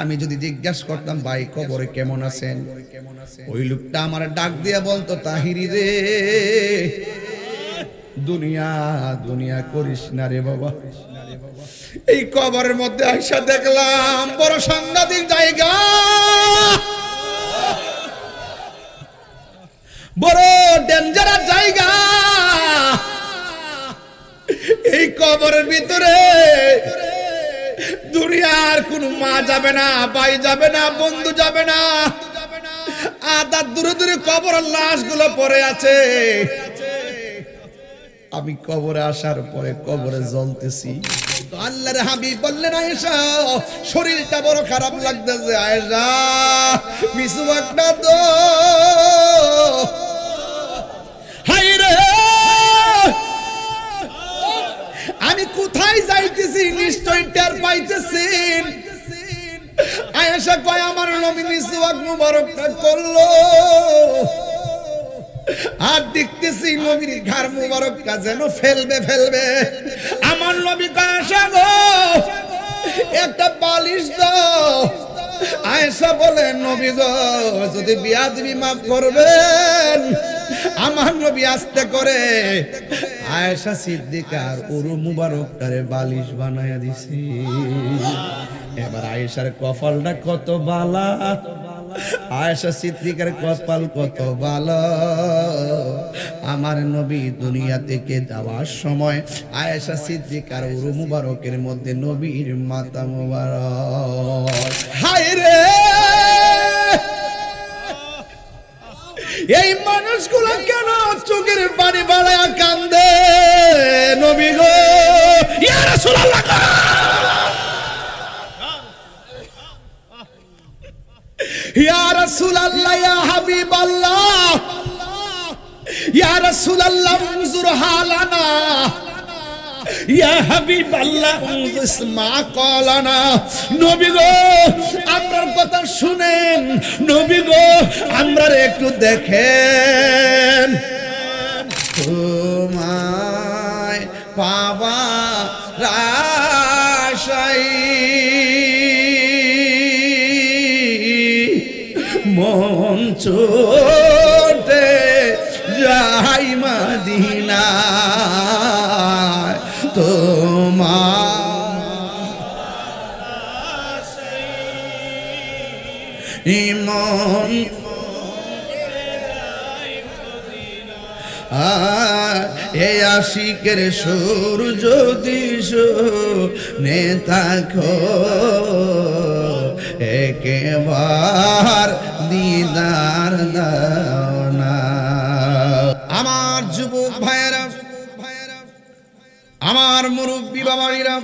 আমি যদি জিজ্ঞাসা করতাম ভাই কবরে কেমন আছেন, ওই লোকটা আমার ডাক দিয়া বলতো তাহিরি রে দুনিয়া দুনিয়া করিস না রে বাবা। এই কবরের মধ্যে আইসা দেখলাম বড় সাংঘাতিক জায়গা, বড় ডেঞ্জারাস জায়গা। এই কবরের ভিতরে দুনিয়ার কোন মা যাবে না, ভাই যাবে না, বন্ধু যাবে না, আদা দূরে দূরে কবরের লাশগুলো পড়ে আছে। আমি কবরে আসার পরে কবরে জ্বলতেছি। আল্লাহর হাবিব বললেন আয়েশা শরীরটা বড় খারাপ লাগতেছে, আয়েশা মিসওয়াক না দো। হায় রে আমি কোথায় যাইতেছি নিশ্চয় টের পাইতেছেন। আয়েশা কয় আমার নবী মিসওয়াক মুবারকটা করলো, আর দেখতেছি নবীর ঘাড় মুবারকটা যেন ফেলবে ফেলবে। আমার নবী কয় আয়েশা গো একটা বালিশ দাও। আয়েশা বলে নবী গো যদি বিয়াদবি মাফ করবেন। আমার নবী আস্তে করে আয়েশা সিদ্দিকার উরু মুবারকটারে বালিশ বানায়া দিছে। এবার আয়েশার কপালটা কত বালা, আয়েশা সিদ্দিকার কপাল কত ভালো। আমার নবী দুনিয়া থেকে যাওয়ার সময় আয়েশা সিদ্দিকার উরু মুবারকের মধ্যে নবীর মাথা মুবারক। হায় রে এই মানুষগুলো কেন চোখের পানি বাড়ায়া কান্দে? নবী গো ইয়া রাসূলুল্লাহ, ইয়া রাসূলুল্লাহ, ইয়া হাবিবাল্লাহ, ইয়া রাসূলুল্লাহ উনজুর হালানা, ইয়া হাবিবাল্লাহ উনজুর মা কলানা। নবী গো আপনার কথা শুনেন, নবী গো আমরা একটু দেখেন। তোমায় পাবা রাশাই মন ছোটে যাই মদিনা, তোমার মন এ আশিকের সুর যদি শুনে থাকো একেবার দিদার দাও না। আমার যুবক ভাইয়েরা, আমার মুরব্বী বাবারা,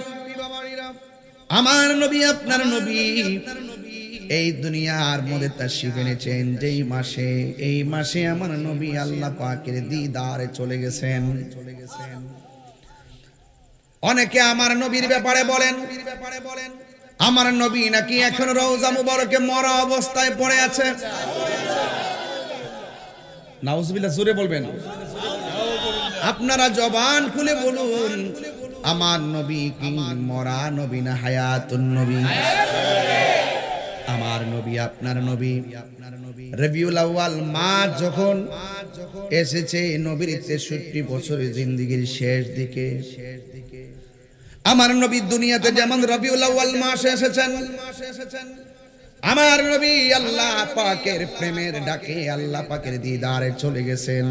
আমার নবী আপনার নবী এই দুনিয়ার মধ্যে তাশরীফ এনেছেন যেই মাসে, এই মাসে আমার নবী আল্লাহ পাকের দিদারে চলে গেছেন। অনেকে আমার নবীর ব্যাপারে বলেন আমার নবী নাকি এখন রওজা মুবারকে মরা অবস্থায় পড়ে আছে। নাউজুবিল্লাহ, জোরে বলবেন। আপনারা জবান খুলে বলুন আমার নবী কি মরা নবী না হায়াতুন নবী? আমার নবী আপনার নবী রবিউল আউয়াল মাস যখন এসেছে, নবীর 63 বছরের জিন্দেগির শেষ দিকে আমার নবী দুনিয়াতে যেমন রবিউল আউয়াল মাসে এসেছেন, আমার নবী আল্লাহ পাকের প্রেমের ডাকে আল্লাহ পাকের দিদারে চলে গেছেন।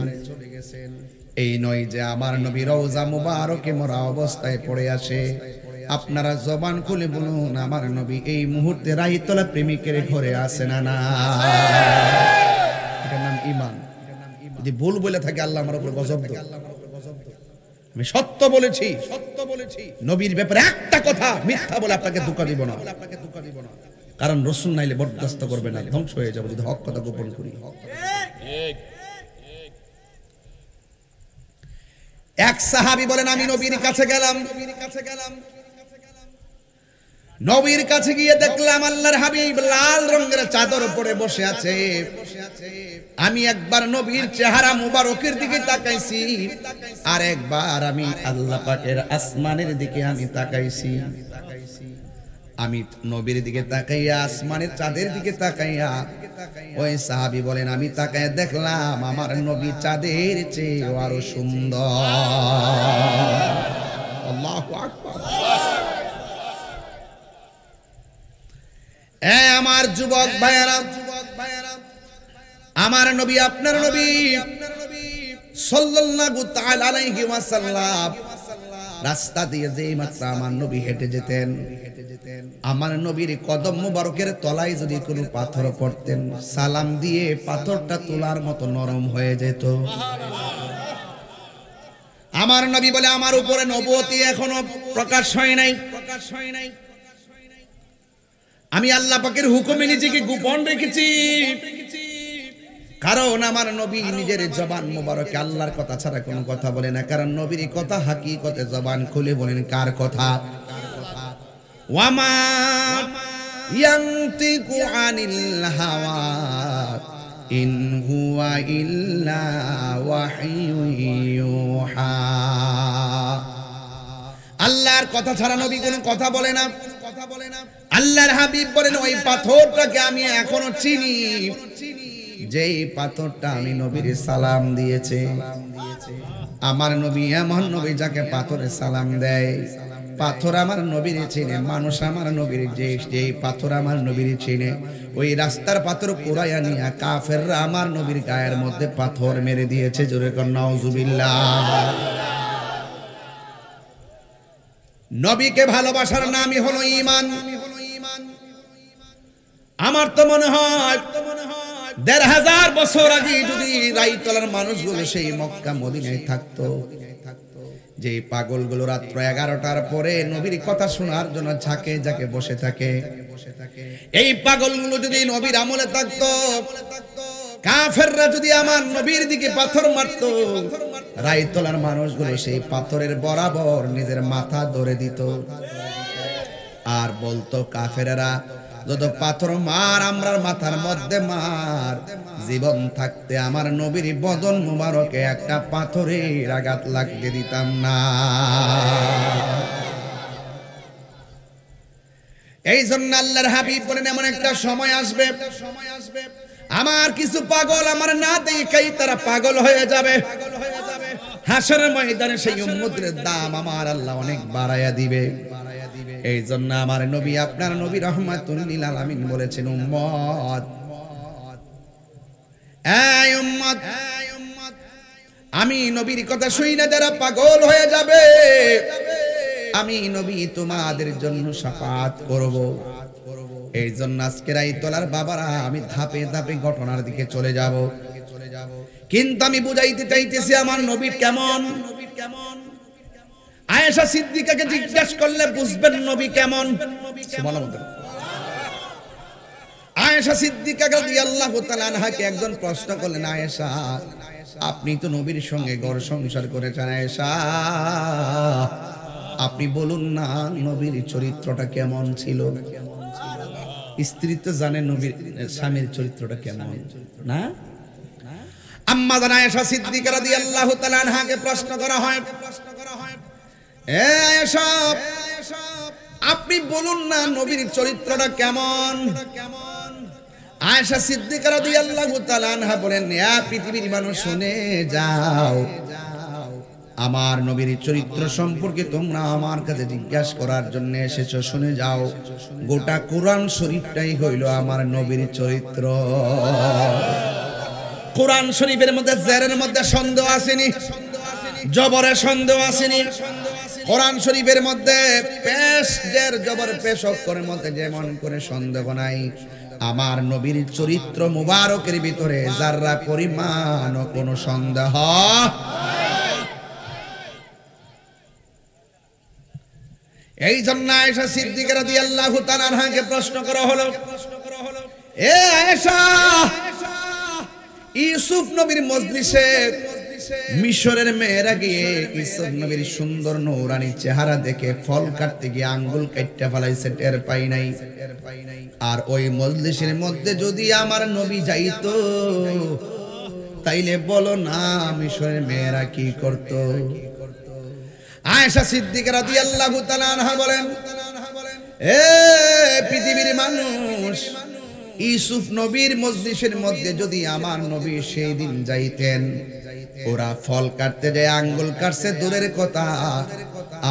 এই নয় যে আমার নবী রওজা মুবারকে মরা অবস্থায় পড়ে আছে। আপনারা জবান খুলে বলুন আমার নবী এই মুহূর্তে রাহিতলা প্রেমিকের ঘরে আছে না? না, এটার নাম ঈমান। যদি ভুল বলে থাকে আল্লাহ আমার উপর গজব দেবে। আমি সত্য বলেছি, নবীর ব্যাপারে একটা কথা মিথ্যা বলে আপনাকে ধোঁকা দিব না। কারণ রাসূল নাইলে বরদাস্ত করবে না, ধ্বংস হয়ে যাবে যদি হক কথা গোপন করি। এক সাহাবী বলেন আমি নবীর কাছে গেলাম, নবীর কাছে গিয়ে দেখলাম আল্লাহর হাবিব লাল রঙের চাদর পরে বসে আছে। আমি একবার নবীর চেহারা মুবারকের দিকে তাকাইছি, আর একবার আমি আল্লাহ পাকের আসমানের দিকে আমি তাকাইছি। আমি নবীর দিকে তাকাইয়া আসমানের চাঁদের দিকে তাকাইয়া ওই সাহাবী বলেন আমি তাকাইয়া দেখলাম আমার নবী চাঁদের চেয়ে আরো সুন্দর। আল্লাহু আকবার। আমার যুবক ভাইয়েরা, আমার নবী আপনার নবী সাল্লাল্লাহু তাআলা আলাইহি ওয়াসাল্লাম রাস্তা দিয়ে যেই মাত্র আমার নবী হেঁটে যেতেন, আমার নবীর কদম মোবারকের তলায় যদি কোনো পাথর পড়তেন, সালাম দিয়ে পাথরটা তোলার মতো নরম হয়ে যেত। আমার নবী বলে আমার উপরে নবুয়তি এখনো প্রকাশ হয় নাই, আমি আল্লাহ পাকের হুকুমে নিজেকে গোপন রেখেছি। কারণ আমার নবী নিজের জবান মোবারকে আল্লাহর কথা ছাড়া কোনো কথা বলে না, কারণ নবীর কথা হাকিকতে জবান খুলে বলেন কার কথা? ওয়ামা ইয়ানতিকু আনিল হাওয়া ইন হুয়া ইল্লা ওয়াহয়ু ইউহা। আল্লাহর কথা ছাড়া নবী কোনো কথা বলে না। আল্লাহর হাবিব বলেন ওই পাথরটাকে আমি এখনো চিনি, যেই পাথরটা আমি নবীর সালাম দিয়েছে। আমার নবী এমন নবী যাকে পাথরে সালাম দেয়, পাথর আমার নবীর চিনে, মানুষ আমার নবীর যে পাথর আমার নবীর চিনে, ওই রাস্তার পাথর কুড়াইয়া নিয়া কাফেররা আমার নবীর গায়ের মধ্যে পাথর মেরে দিয়েছে। জোরে কর নাউজুবিল্লাহ। নবীকে ভালোবাসার নামই হলো ঈমান। আমার তো মনে হয় ১,৫০০ বছর আগে যদি রাইতলার মানুষগুলো সেই মক্কা মদিনায় থাকতো, যে পাগলগুলো রাত্র ১১টার পরে নবীর কথা শোনার জন্য ঝাঁকে ঝাঁকে বসে থাকে, এই পাগলগুলো যদি নবীর আমলে থাকতো, কাফেররা যদি আমার নবীর দিকে পাথর মারতো, রাইতলার মানুষগুলো সেই পাথরের বরাবর নিজের মাথা ধরে দিত আর বলতো কাফেরেরা যত পাথর মার আমরার মাথার মধ্যে মার, জীবন থাকতে আমার নবীর বদন মুবারকে একটা পাথরের আঘাত লাগতে দিতাম না। এই জন্য আল্লাহর হাবিব বলেন এমন একটা সময় আসবে আমার কিছু পাগল আমার না দেখাই তারা পাগল হয়ে যাবে। হাসরের ময়দানে সেই উম্মতের দাম আমার আল্লাহ অনেক বাড়াইয়া দিবে। এই জন্য আমার নবী আপনার নবী রাহমাতুল লিল আলামিন বলেছেন উম্মত, এই উম্মত, আমি নবীর কথা শুই না যারা পাগল হয়ে যাবে, আমি নবী তোমাদের জন্য শাফাত করব। এই জন্য আজকের এই তোলার বাবারা আমি ধাপে ধাপে ঘটনার দিকে চলে যাব, কিন্তু আমি বুঝাইতে চাইতেছি আমার নবী কেমন। আয়েশা সিদ্দিকাকে জিজ্ঞাসা করলে বুঝবেন নবী কেমন। সুবহানাল্লাহ। আয়েশা সিদ্দিকা রাদিয়াল্লাহু তাআলা আনহাকে একজন প্রশ্ন করলেন, আয়েশা আপনি তো নবীর সঙ্গে ঘর সংসার করেছেন, আয়েশা আপনি বলুন না নবীর চরিত্রটা কেমন ছিল। স্ত্রী তো জানে নবীর স্বামীর চরিত্রটা কেমন না। আম্মা জান আয়েশা সিদ্দিকা রাদিয়াল্লাহু তাআলা আনহাকে প্রশ্ন করা হয়, এ আয়েশা আপনি বলুন না নবীর চরিত্রটা কেমন। আয়েশা সিদ্দিকা রাদিয়াল্লাহু তাআলা আনহা বলেন, এ পৃথিবীর মানুষ শুনে যাও, আমার নবীর চরিত্র সম্পর্কে তোমরা আমার কাছে জিজ্ঞাসা করার জন্য এসেছো, শুনে যাও, গোটা কোরআন শরীফটাই হইল আমার নবীর চরিত্র। কোরআন শরীফের মধ্যে জেরের মধ্যে সন্দেহ আসেনি, জবরে সন্দেহ আসেনি। কোরআন শরীফের মধ্যে পেশ জের জবর পেশ অক্ষরের মধ্যে যেমন করে সন্দেহ নাই, আমার নবীর চরিত্র মুবারকের ভিতরে যারা পরিমাণ কোনো সন্দেহ। এই জন্য আয়েশা সিদ্দিকা রাদিয়াল্লাহু তাআলা আনহাকে প্রশ্ন করা হলো, এ আয়েশা ইউসুফ নবীর মজলিসে মিশরের মেয়েরা গিয়ে ইউসুফ নবীর সুন্দর নূরানি চেহারা দেখে ফল কাটতে গিয়ে আঙ্গুল কাটতে ফেলাইছে, টের পাই নাই। আর ওই মজলিসের মধ্যে যদি আমার নবী যাইতো তাইলে বলো না মিশরের মেয়েরা কি করত। আয়েশা সিদ্দিকা রাদিয়াল্লাহু তাআলা আনহা বলেন, এ পৃথিবীর মানুষ, ইউসুফ নবীর মজলিসের মধ্যে যদি আমার নবী সেই দিন যাইতেন, ওরা ফল কাটতে যায় আঙ্গুল কাটছে দূরের কথা,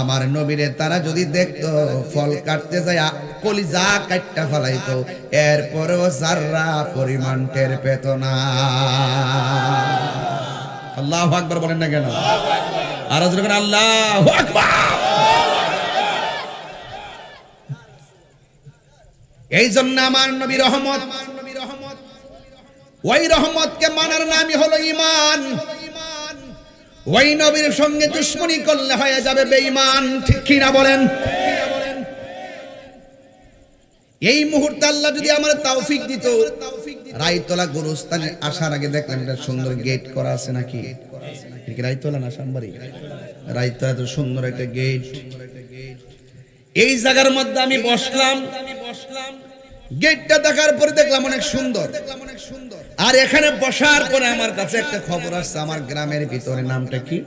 আমার নবীরে তারা যদি দেখতো ফল কাটতে যায় কলিজা কাটটা ফেলাইতো, এরপরেও যাররা পরিমাণ টের পেত না। আল্লাহু আকবার বলেন না কেন? আর যখন আল্লাহু আকবার। এই জন্য আমার নবী রহমত, ওই রহমতকে মানার নামই হলো ঈমান। ওই নবীর সঙ্গে দুশমনি করলে হয়ে যাবে বেঈমান, ঠিক কি না বলেন? এই মুহূর্তে আল্লাহ যদি আমার তৌফিক দিত, রায়তলা গুরুস্থানে আসার আগে দেখলাম একটা সুন্দর গেট করা আছে নাকি? রায়তলা না শামবাড়ি? রায়তলা তো সুন্দর একটা গেট। এই জায়গার মধ্যে আমি বসলাম, গেটটা দেখার পরে দেখলাম অনেক সুন্দর। আর এখানে বসার পরে আমার কাছে একটা খবর আসছে, আমার গ্রামের ভিতরে নামটা কি?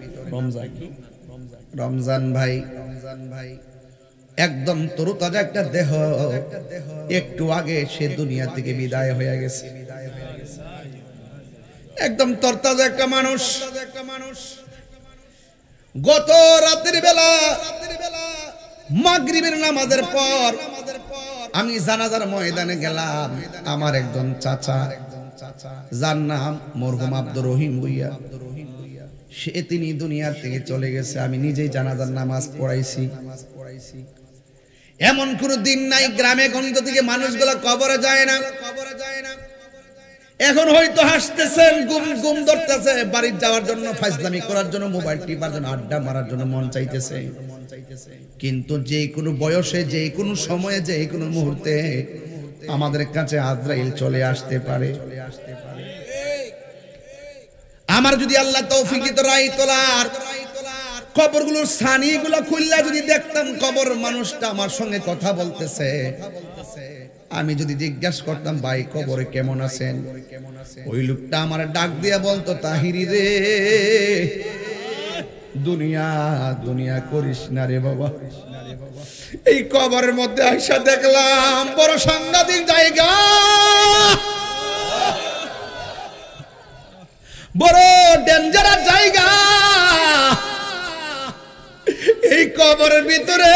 রমজান ভাই। একদম তরুতাজা একটা দেহ, একটু আগে সে দুনিয়া থেকে বিদায় হয়ে গেছে। একদম তরতাজা একটা মানুষ। গত রাতের বেলা মাগরিবের নামাজের পর আমি জানাজার ময়দানে গেলাম। আমার একজন চাচা, যার নাম মরহুম আব্দুর রহিম ভুইয়া, তিনি দুনিয়া থেকে চলে গেছে। আমি নিজেই জানাজার নামাজ পড়াইছি। এমন কোন দিন নাই গ্রামে গঞ্জ থেকে মানুষগুলো কবরে যায় না। এখন হয়তো হাসতেছেন, গুম ধরতেছে, বাড়ি যাওয়ার জন্য, ফাজলামি করার জন্য, মোবাইল টিপার জন্য, আড্ডা মারার জন্য মন চাইতেছে। কিন্তু যে কোনো বয়সে, যে কোনো সময়ে, যে কোনো মুহূর্তে আমাদের কাছে আজরাইল চলে আসতে পারে। আমার যদি আল্লাহ তৌফিক দিত, রায়তলার কবরগুলোর ছানিগুলো খুললা যদি দেখতাম, কবর মানুষটা আমার সঙ্গে কথা বলতেছে। আমি যদি জিজ্ঞাসা করতাম, ভাই কবরে কেমন আছেন, ওই লোকটা আমার ডাক দিয়া বলতো, তাহিরি রে, দুনিয়া দুনিয়া করিস না রে বাবা। এই কবরের মধ্যে আইসা দেখলাম বড় সাংঘাতিক জায়গা, বড় ডেঞ্জারাস জায়গা। এই কবরের ভিতরে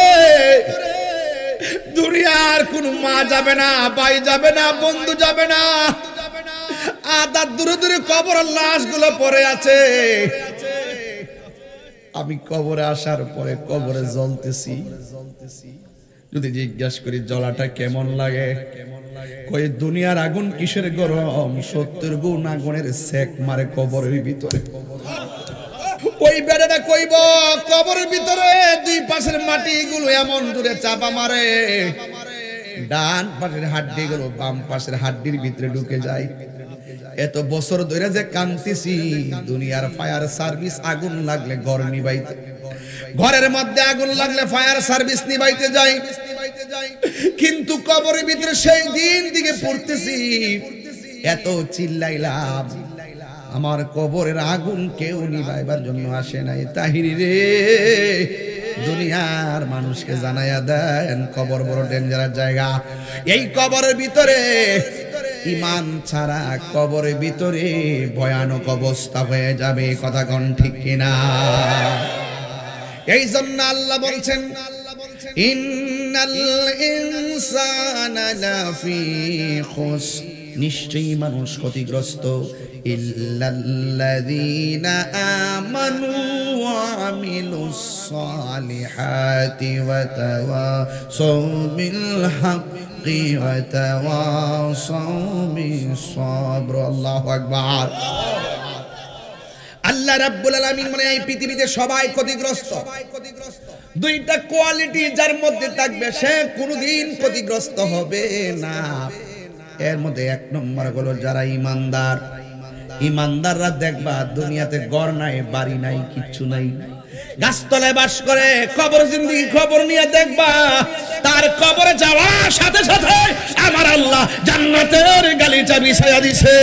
দুনিয়ার কোন মা যাবে না, ভাই যাবে না, বন্ধু যাবে না। আদা দূরে দূরে কবরের লাশগুলো পড়ে আছে। আমি কবরে আসার পরে কবরে জ্বলতেছি। যদি জিজ্ঞাসা করি জ্বলাটা কেমন লাগে, কই দুনিয়ার আগুন কিসের গরম, 70 গুণ আগুনের সেক মারে কবরের ভিতরে। ওই বেড়াটা কইব, কবরের ভিতরে দুই পাশের মাটিগুলো এমন দূরে চাপা মারে, ডান পাশের হাড্ডিগুলো বাম পাশের হাড্ডির ভিতরে ঢুকে যায়। এত বছর ধরে যে কান্তিছি, দুনিয়ার ফায়ার সার্ভিস আগুন লাগলে ঘর নিবাইতে, ঘরের মধ্যে আগুন লাগলে ফায়ার সার্ভিস নিবাইতে যায়, কিন্তু কবরের ভিতরে সেই দিন দিকে পড়তেছি, এত চিল্লাইলাম, আমার কবরের আগুন কেউ নিভাইবার জন্য আসে নাই। তাহিরি রে, দুনিয়ার মানুষকে জানাইয়া দেন কবর বড় ডেঞ্জারাস জায়গা। এই কবরের ভিতরে ঈমান ছাড়া কবরের ভিতরে ভয়ানক অবস্থা হয়ে যাবে, কথা কোন ঠিক কিনা? এই জন্য আল্লাহ বলছেন, ইন্নাল ইনসানা লাফি খুসর, নিশ্চয়ই মানুষ ক্ষতিগ্রস্ত, ইল্লাল্লাযীনা আমানু ওয়া আমিলুস সালিহাতি ওয়া তাওয়াসাউ বিল হাক্কি ওয়া তাওয়াসাউ বিস সাবর। আল্লাহু আকবার। আল্লাহ রাব্বুল আলামিন মানে এই পৃথিবীতে সবাই ক্ষতিগ্রস্ত। দুইটা কোয়ালিটি যার মধ্যে থাকবে, সে কোনোদিন ক্ষতিগ্রস্ত হবে না। এর মধ্যে এক নম্বর হলো যারা ইমানদার। ইমানদাররা দেখবা দুনিয়াতে ঘর নাই, বাড়ি নাই, কিচ্ছু নাই, গাছতলায় বাস করে। কবর জিন্দেগি খবর নিয়ে দেখবা, তার কবরে যাওয়ার সাথে সাথে আমার আল্লাহ জান্নাতের গালিচা বিছায়া দিছে।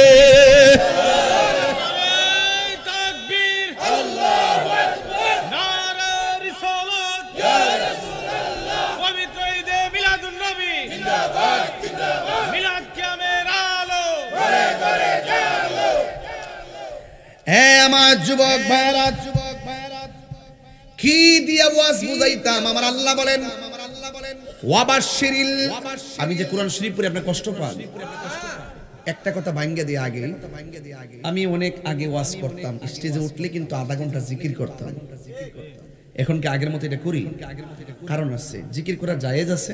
আমার যুবক ভাইরা, কি দিয়া ওয়াজ বুঝাইতাম? আমার আল্লাহ বলেন ওয়াবাশশিরিল, আমি যে কোরআন শরীফ পড়ে আপনি কষ্ট পান, একটা কথা ভাঙ্গে দিয়ে আগে, আমি অনেক আগে ওয়াজ করতাম, স্টেজে উঠলে কিন্তু আধা ঘন্টা জিকির করতাম। এখন কি আগের মতো এটা করি? কারণ আছে, জিকির করা জায়েজ আছে,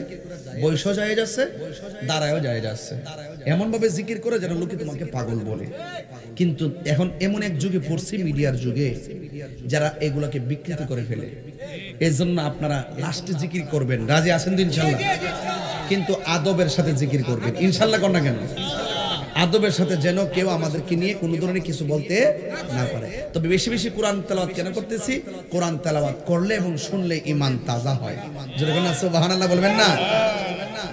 বয়সও জায়েজ আছে, দাঁড়ায়ও জায়েজ আছে। এমন ভাবে জিকির করে যেন লোকে তোমাকে পাগল বলে। কিন্তু এখন এমন এক যুগে পড়ছি, মিডিয়ার যুগে, যারা এগুলাকে বিকৃত করে ফেলে। এর জন্য আপনারা লাস্টে জিকির করবেন, রাজি আছেন তো ইনশাল্লাহ? কিন্তু আদবের সাথে জিকির করবেন, ইনশাল্লাহ। কর না কেন? আদবের সাথে, যেন কেউ আমাদেরকে নিয়ে কোনো ধরনের কিছু বলতে না পারে। তবে বেশি বেশি কোরআন তেলাওয়াত কেন করতেছি? কোরআন তেলাওয়াত করলে এবং শুনলে ঈমান তাজা হয়। যেরকম সুবহানাল্লাহ বলবেন না?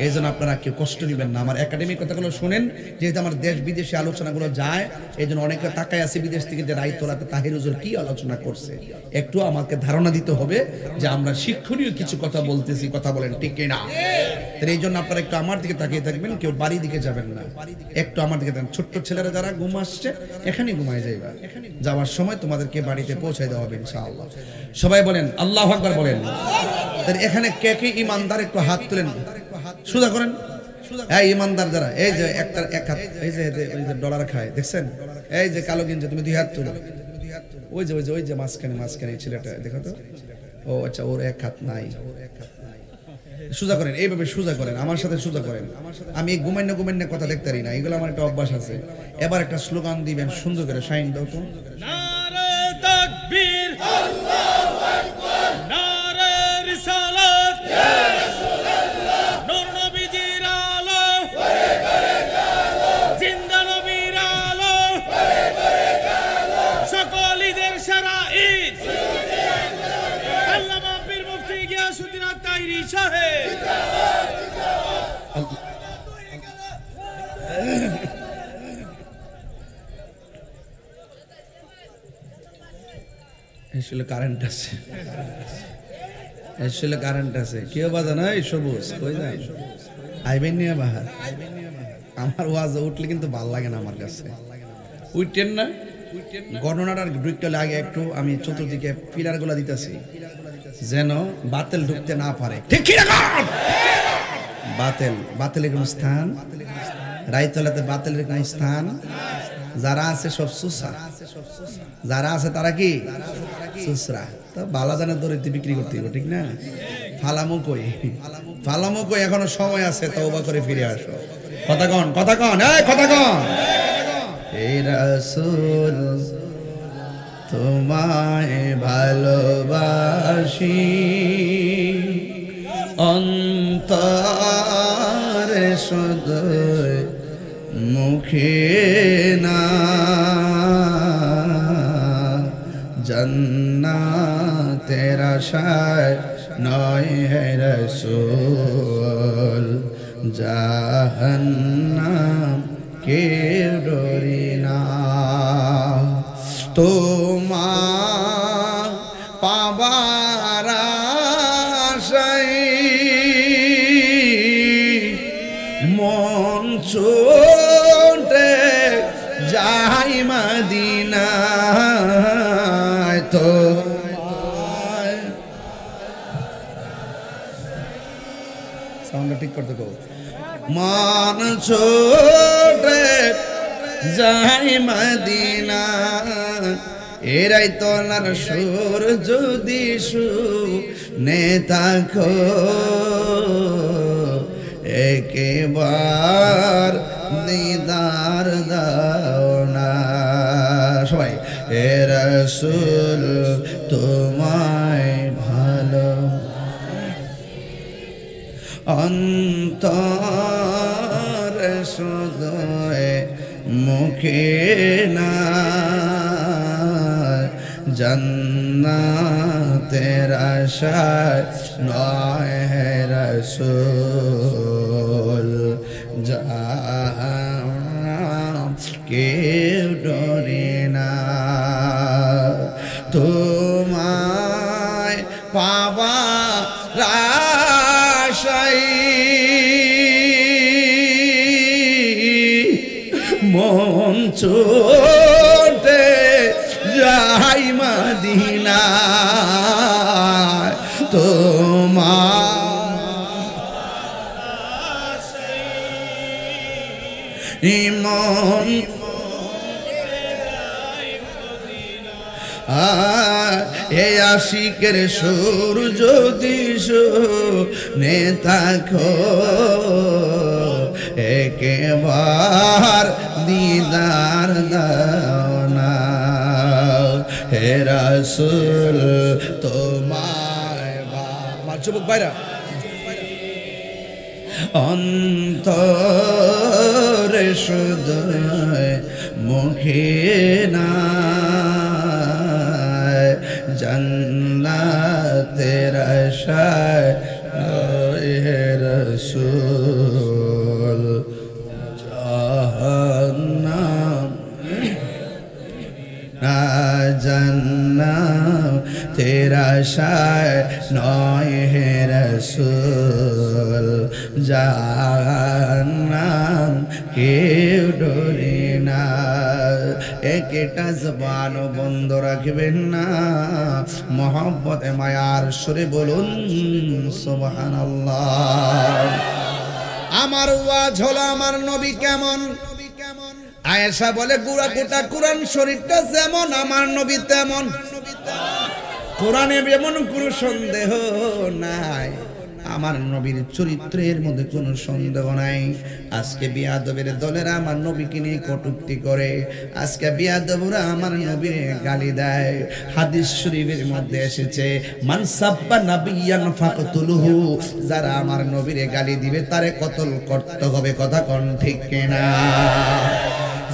এই জন্য আপনারা কেউ কষ্ট নেবেন না। আমার একাডেমিক কথাগুলো শুনেন, যেহেতু আমার দেশ বিদেশে আলোচনাগুলো যায়, এই জন্য অনেকে তাকায় আছে বিদেশ থেকে যে রায়তলাতে তাহির হুজুর কি আলোচনা করছে। একটু আমাকে ধারণা দিতে হবে যে আমরা শিক্ষণীয় কিছু কথা বলতেছি, কথা বলেন ঠিক কিনা? এই জন্য আপনারা একটু আমার দিকে তাকিয়ে থাকবেন, কেউ বাড়ির দিকে যাবেন না, একটু আমার দিকে থাকবেন। ছোট্ট ছেলেরা যারা ঘুম আসছে, এখানেই ঘুমায় যাইবা, যাওয়ার সময় তোমাদেরকে বাড়িতে পৌঁছায় দেওয়া হবে ইনশাআল্লাহ। সবাই বলেন আল্লাহু আকবার বলেন। এখানে কে কে ইমানদার একটু হাত তুলেন, সুদা করেন। এই ইমানদার যারা, এই যে একটা এক হাত, এই যে ডলার খায় দেখছেন, এই যে কালো গিঞ্জি, তুমি দুই হাত তুলো। ওই যে ওই যে ওই যে মাঝখানে মাঝখানে এই ছেলেটা দেখো তো, ও আচ্ছা, ওর এক হাত নাই। সুজা করেন, এইভাবে সুজা করেন, আমার সাথে সুজা করেন। আমি এই ঘুমাইনা ঘুমাইনা কথা দেখতে পারি না, এগুলো আমার একটা অভ্যাস আছে। এবার একটা স্লোগান দিবেন সুন্দর করে, শাইন দাও তো। নারে তাকবীর, আল্লাহু আকবার, নারে রিসালাত, ইয়া রাসূলুল্লাহ, নূর নবীজির আলো, করে করে আলো, জিন্দা নবীর আলো, করে করে আলো, সকল ঈদের সেরা ঈদ, আল্লামা পীর মুফতি গিয়াসউদ্দিন আত-তাহিরি সাহেব। আসলে কারেন্ট আছে, আসলে কারেন্ট আছে। কেউ বাজা না এই সবুজ কই যান, আইবেন নিয়ে বাহার। আমার ওয়াজ উঠলে কিন্তু ভাল লাগে না আমার কাছে, উঠতেন না। গণনাটার ঢুকতে লাগে একটু, আমি চতুর্দিকে পিলার গুলা দিতেছি যেন বাতিল ঢুকতে না পারে। ঠিক কি না? বাতিল, বাতিলের কোন স্থান? রায়তলাতে বাতিলের কোন স্থান? যারা আছে সব সুসা, যারা আছে তারা কি সুসরা। তো বালাদানের দরিদ্র বিক্রি করতে হবে, ঠিক না? ফালামু কই, ফালামু কই, এখনো সময় আছে, তওবা করে ফিরে আসো। কথা কন, কথা কন, এই কথা কন। হে রাসূল তোমায় ভালোবাসি, অন্তরে শুধু মুখে না, জান্নাতের আশায় নয় হে রাসূল, জাহান্নাম কে ডরি না। তোমার পাবার আশায় মন ছুটে যাই মদিনায়, তো সাউন্ডটা ঠিক করতে কও। মন ছুটে যাই মদিনা, এরাই তোলার সুর যদি শুনে থাকো, একেবার দিদার দাও না। সবাই হে রাসূল তোমায় ভালো, অন্তর শুধু মুখে না, জান্নাতের আশায় নয় হে রাসূল, জাহান্নাম কেউ ডরে না। তোমায় পাবার আশায় মন ছুটে ইমন এ আশিকের সুর যদি শুনে থাকো একেবার দিদার দাও না হে রাসূল তোমায় আমার যুবক ভাইরা অন্তরে শুধু মুখে না জান্নাতের আশায় হে রাসূল জাহান্নাম না জান্নাতের আশায় নয় হে রাসূল জাহান্নাম কেউ ডরে না একটা জবান বন্ধ রাখবেন না মহব্বতে মায়ার সুরে বলুন সুবহানাল্লাহ আমার ওয়াজ হলো আমার নবী কেমন আয়েশা বলে গুড়া গোটা কোরআন শরীফটা যেমন আমার নবী তেমন কোরআনে এমন কোনো সন্দেহ নাই আমার নবীর চরিত্রের মধ্যে কোনো সন্দেহ নাই আজকে বিয়াদবের দলেরা আমার নবীকে নিয়ে কটূক্তি করে আজকে বিয়াদবরা আমার নবীর গালি দেয় হাদিস শরীফের মধ্যে এসেছে মান সাব্বা নাবিয়ান ফাকতুলহু যারা আমার নবীর গালি দিবে তারে কতল করতে হবে কথা কোন ঠিক কিনা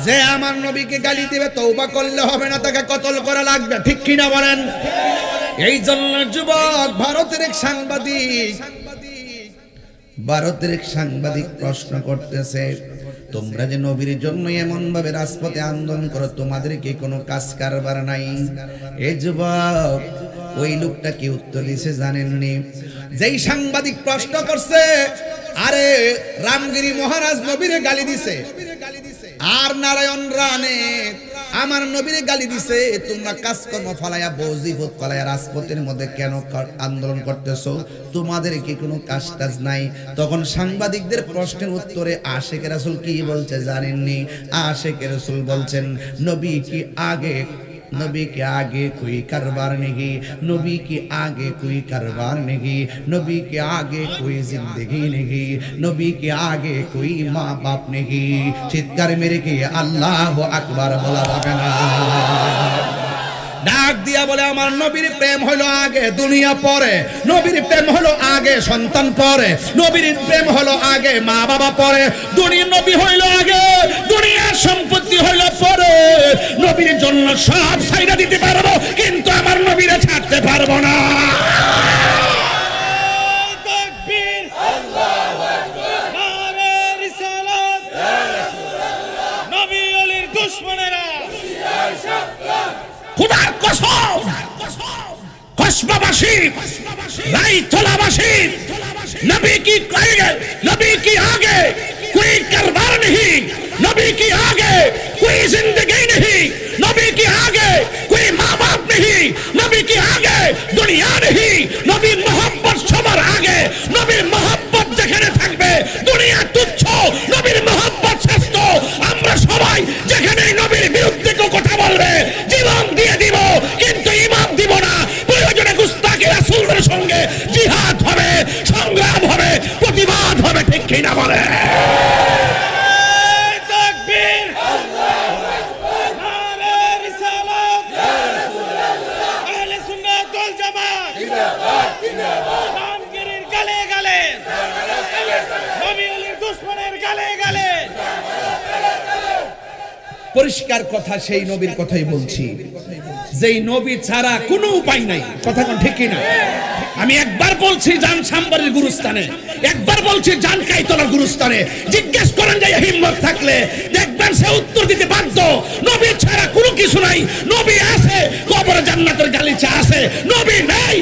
যে আমার নবীকে গালি দিবে তওবা করলে হবে না তাকে কতল করা লাগবে ঠিক কিনা বলেন এই জন্য যুবক ভারতের এক সাংবাদিক প্রশ্ন করতেছে তোমরা যে নবীর জন্য এমন ভাবে রাজপথে আন্দোলন করো তোমাদের কি কোনো কাজ কারবার নাই এই যুবক ওই লোকটা কি উত্তর দিয়েছে জানেননি যেই সাংবাদিক প্রশ্ন করছে আরে রামগিরি মহারাজ নবীরে গালি দিছে আর নারায়ণ রানে আমার নবীরে গালি দিছে তোমরা কাজকর্ম ফালায়া বজিফত ফালায়া রাজপথের মধ্যে কেন আন্দোলন করতেছো তোমাদের কি কোনো কাজ টাজ নাই তখন সাংবাদিকদের প্রশ্নের উত্তরে আশিক রাসূল কি বলছে জানেননি আশিক রাসূল বলছেন নবী কি আগে कोई कारोबार नहीं नबी के आगे कोई कारोबार नहीं नबी के आगे कोई जिंदगी नहीं नबी के आगे कोई माँ बाप नहीं चित्कार मेरे के अल्लाह अकबर बोला जाबे ना ডাক দিয়া বলে আমার নবীর প্রেম হলো আগে দুনিয়া পরে নবীর প্রেম হলো আগে সন্তান পরে নবীর প্রেম হলো আগে মা বাবা পরে দুনিয়া নবী হইলো আগে দুনিয়ার সম্পত্তি হইলো পরে নবীর জন্য সব ছাইড়া দিতে পারবো কিন্তু আমার নবীরে ছাড়তে পারবো না তাকবীর আল্লাহু আকবার নারে রিসালাত ইয়া রাসূলুল্লাহ নবী ওলির দুশমনেরা খুদার কসম কসবাবাসী রাইতলাবাসী नबी की आगे कोई कारोबार नहीं नबी की आगे कोई जिंदगी नहीं नबी की आगे कोई माँ बाप नहीं नबी की आगे दुनिया नहीं नबी मोहब्बत सবার आगे नबी मोहब्बत যেখানে থাকবে দুনিয়া তুচ্ছ নবীর মোহব্বত শ্রেষ্ঠ আমরা সবাই যেখানে নবীর বিরুদ্ধে কথা বলবে জীবন দিয়ে দিব কিন্তু ঈমান দিব না প্রয়োজনে গুস্তাখি রাসূলের সঙ্গে জিহাদ হবে সংগ্রাম হবে প্রতিবাদ হবে ঠিক কি না বলে তাকবীর আল্লাহু আকবার নারে রিসালাত ইয়া রাসূলুল্লাহ আহলে সুন্নাত ওয়াল জামাত জিন্দাবাদ জিন্দাবাদ রামগিরির গালে গালে নবী ওলির দুশমনের গালে গালে পরিষ্কার কথা সেই নবীর কথাই বলছি যেই নবী ছাড়া কোনো উপায় নাই কথা কোন ঠিক কি না আমি একবার বলছি জান সাম্বারের গুরুস্থানে একবার বলছি জান কাইতলার গুরুস্থানে জিজ্ঞেস করেন যে হিম্মত থাকলে দেখবেন সে উত্তর দিতে বাধ্য নবী ছাড়া কোনো কিছু নাই নবী আছে কবরে জান্নাতের গালিচা আছে নবী নাই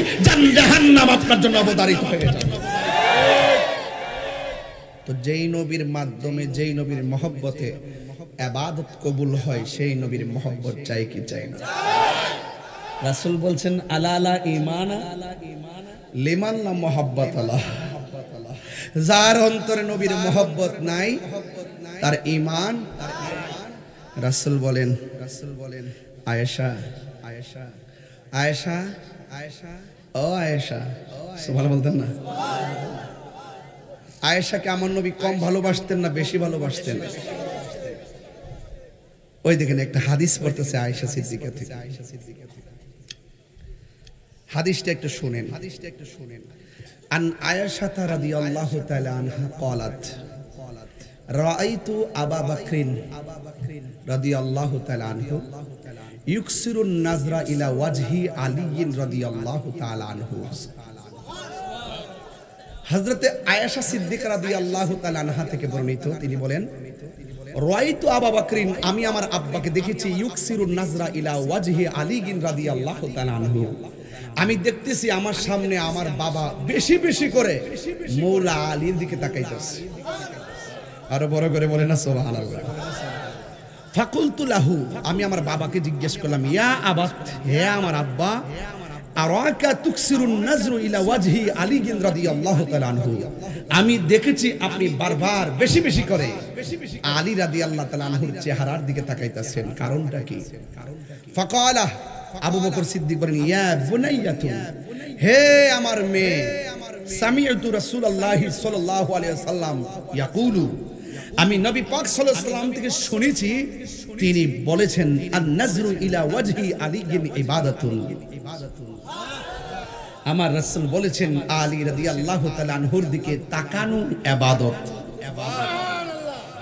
জাহান্নাম আপনার জন্য অবধারিত হয়ে যাবে তো যেই নবীর মাধ্যমে যেই নবীর মহব্বতে ইবাদত কবুল হয় সেই নবীর মহব্বত চাই কি চাই না রাসূল বলছেন আলা ঈমানা লিমান লা মুহাব্বত আল্লাহ যার অন্তরে নবীর মহব্বত নাই তার ঈমান। রাসূল বলেন আয়েশা আয়েশা আয়েশা আয়েশা ও আয়েশা, সুবহানাল্লাহ বলতেন না? আয়েশাকে আমার নবী কম ভালোবাসতেন না বেশি ভালোবাসতেন? ওই দেখেন একটা হাদিস পড়তেছে আয়েশা সিদ্দিকা থেকে, হাদিসটা একটু শুনেন। আন আয়েশা রাদিয়াল্লাহু তাআলা আনহা ক্বালাত রাআইতু আবু বকর রাদিয়াল্লাহু তাআলা আনহু ইউকসিরুন নাজরা ইলা ওয়াজহি আলী রাদিয়াল্লাহু তাআলা আনহু। হযরতে আয়েশা সিদ্দিকা রাদিয়াল্লাহু তাআলা আনহা থেকে বর্ণিত, তিনি বলেন রাআইতু আবু বকর, আমি আমার আব্বাকে দেখেছি ইউকসিরুন নাজরা ইলা ওয়াজহি আলী রাদিয়াল্লাহু তাআলা আনহু, আমি দেখতেছি আমার সামনে আমার বাবা বেশি বেশি করে মৌলা আলীর দিকে তাকাইতেছে। আরো বড় করে বলে না সুবহানাল্লাহ। ফাকুলতু লাহু, আমি আমার বাবাকে জিজ্ঞেস করলাম, ইয়া আবাত, হে আমার আব্বা, আরাকা তুকসিরুন নাজরু ইলা ওয়াজহি আলী রাদিয়াল্লাহু তাআলা আনহু, আমি দেখেছি আপনি বারবার বেশি বেশি করে আলী রাদিয়াল্লাহু তাআলা আনহুর চেহারার দিকে তাকাইতেছেন, কারণটা কি? ফাকালা, আবু বকর সিদ্দিক বলেন, ইয়া বুনাইয়াতু, হে আমার মেয়ে, সামি'তু রাসূলুল্লাহ সাল্লাল্লাহু আলাইহি ওয়াসাল্লাম ইয়াকুলু, আমি নবী পাক সাল্লাল্লাহু আলাইহি ওয়াসাল্লাম থেকে শুনেছি তিনি বলেছেন, আন নাজরু ইলা ওয়াজহি আলী ইবাদাতুন, আমার রাসূল বলেছেন আলী রাদিয়াল্লাহু তাআলা আনহুর দিকে তাকানো ইবাদত।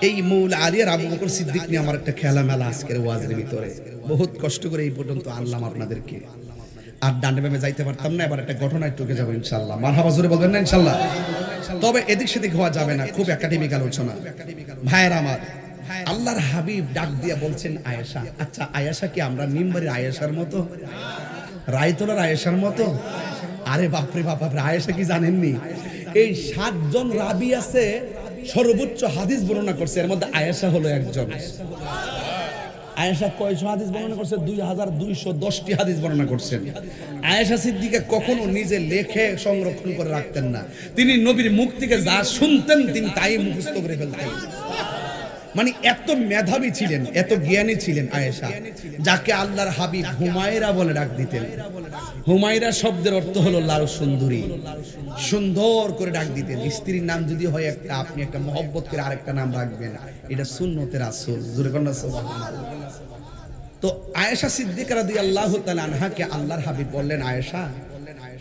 এই মৌলা আলী আর আবু বকর সিদ্দিক নিয়ে আমার একটা খেলা মেলা আজকের ওয়াজের ভিতরে, বহুত কষ্ট করে এই পর্যন্ত আনলাম আপনাদেরকে, আর ডান্ডে বামে যাইতে পারতাম না, এবার একটা ঘটনায় টুকে যাবো ইনশাআল্লাহ। মারহাবা জোরে বলবেন না ইনশাআল্লাহ? তবে এদিক সেদিক হওয়া যাবে না, খুব একাডেমিক আলোচনা। ভাইয়ের আমার, আল্লাহর হাবিব ডাক দিয়া বলছেন আয়েশা, আচ্ছা আয়েশা কি আমরা মিম্বরের আয়েশার মতো, রায়তলার আয়েশার মতো? আরে বাপরে বাপ, আয়েশা কি জানেননি এই 7 জন রাবি আছে সর্বোচ্চ হাদিস বর্ণনা করছে, এর মধ্যে আয়েশা হলো একজন। আয়েশা কয়শো হাদিস বর্ণনা করছে? 2210টি হাদিস বর্ণনা করছেন। আয়েশা সিদ্দিকা কখনো নিজে লেখে সংরক্ষণ করে রাখতেন না, তিনি নবীর মুখ থেকে যা শুনতেন তিনি তাই মুখস্থ করে ফেলতেন। মানে এত মেধাবী ছিলেন, এত জ্ঞানী ছিলেন আয়েশা, যাকে আল্লাহর হাবিব হুমায়রা বলে ডাক দিতেন। হুমায়রা শব্দের অর্থ হলো লাল সুন্দরী, সুন্দর করে ডাক দিতেন। স্ত্রীর নাম যদি হয় একটা, আপনি একটা মহব্বত করে আরেকটা নাম রাখবেন, এটা সুন্নতে রাসূল। জোরে কন্যা সুবহানাল্লাহ। তো আয়েশা সিদ্দিকা রাদিয়াল্লাহু তাআলা আনহাকে আল্লাহর হাবিব বললেন, আয়েশা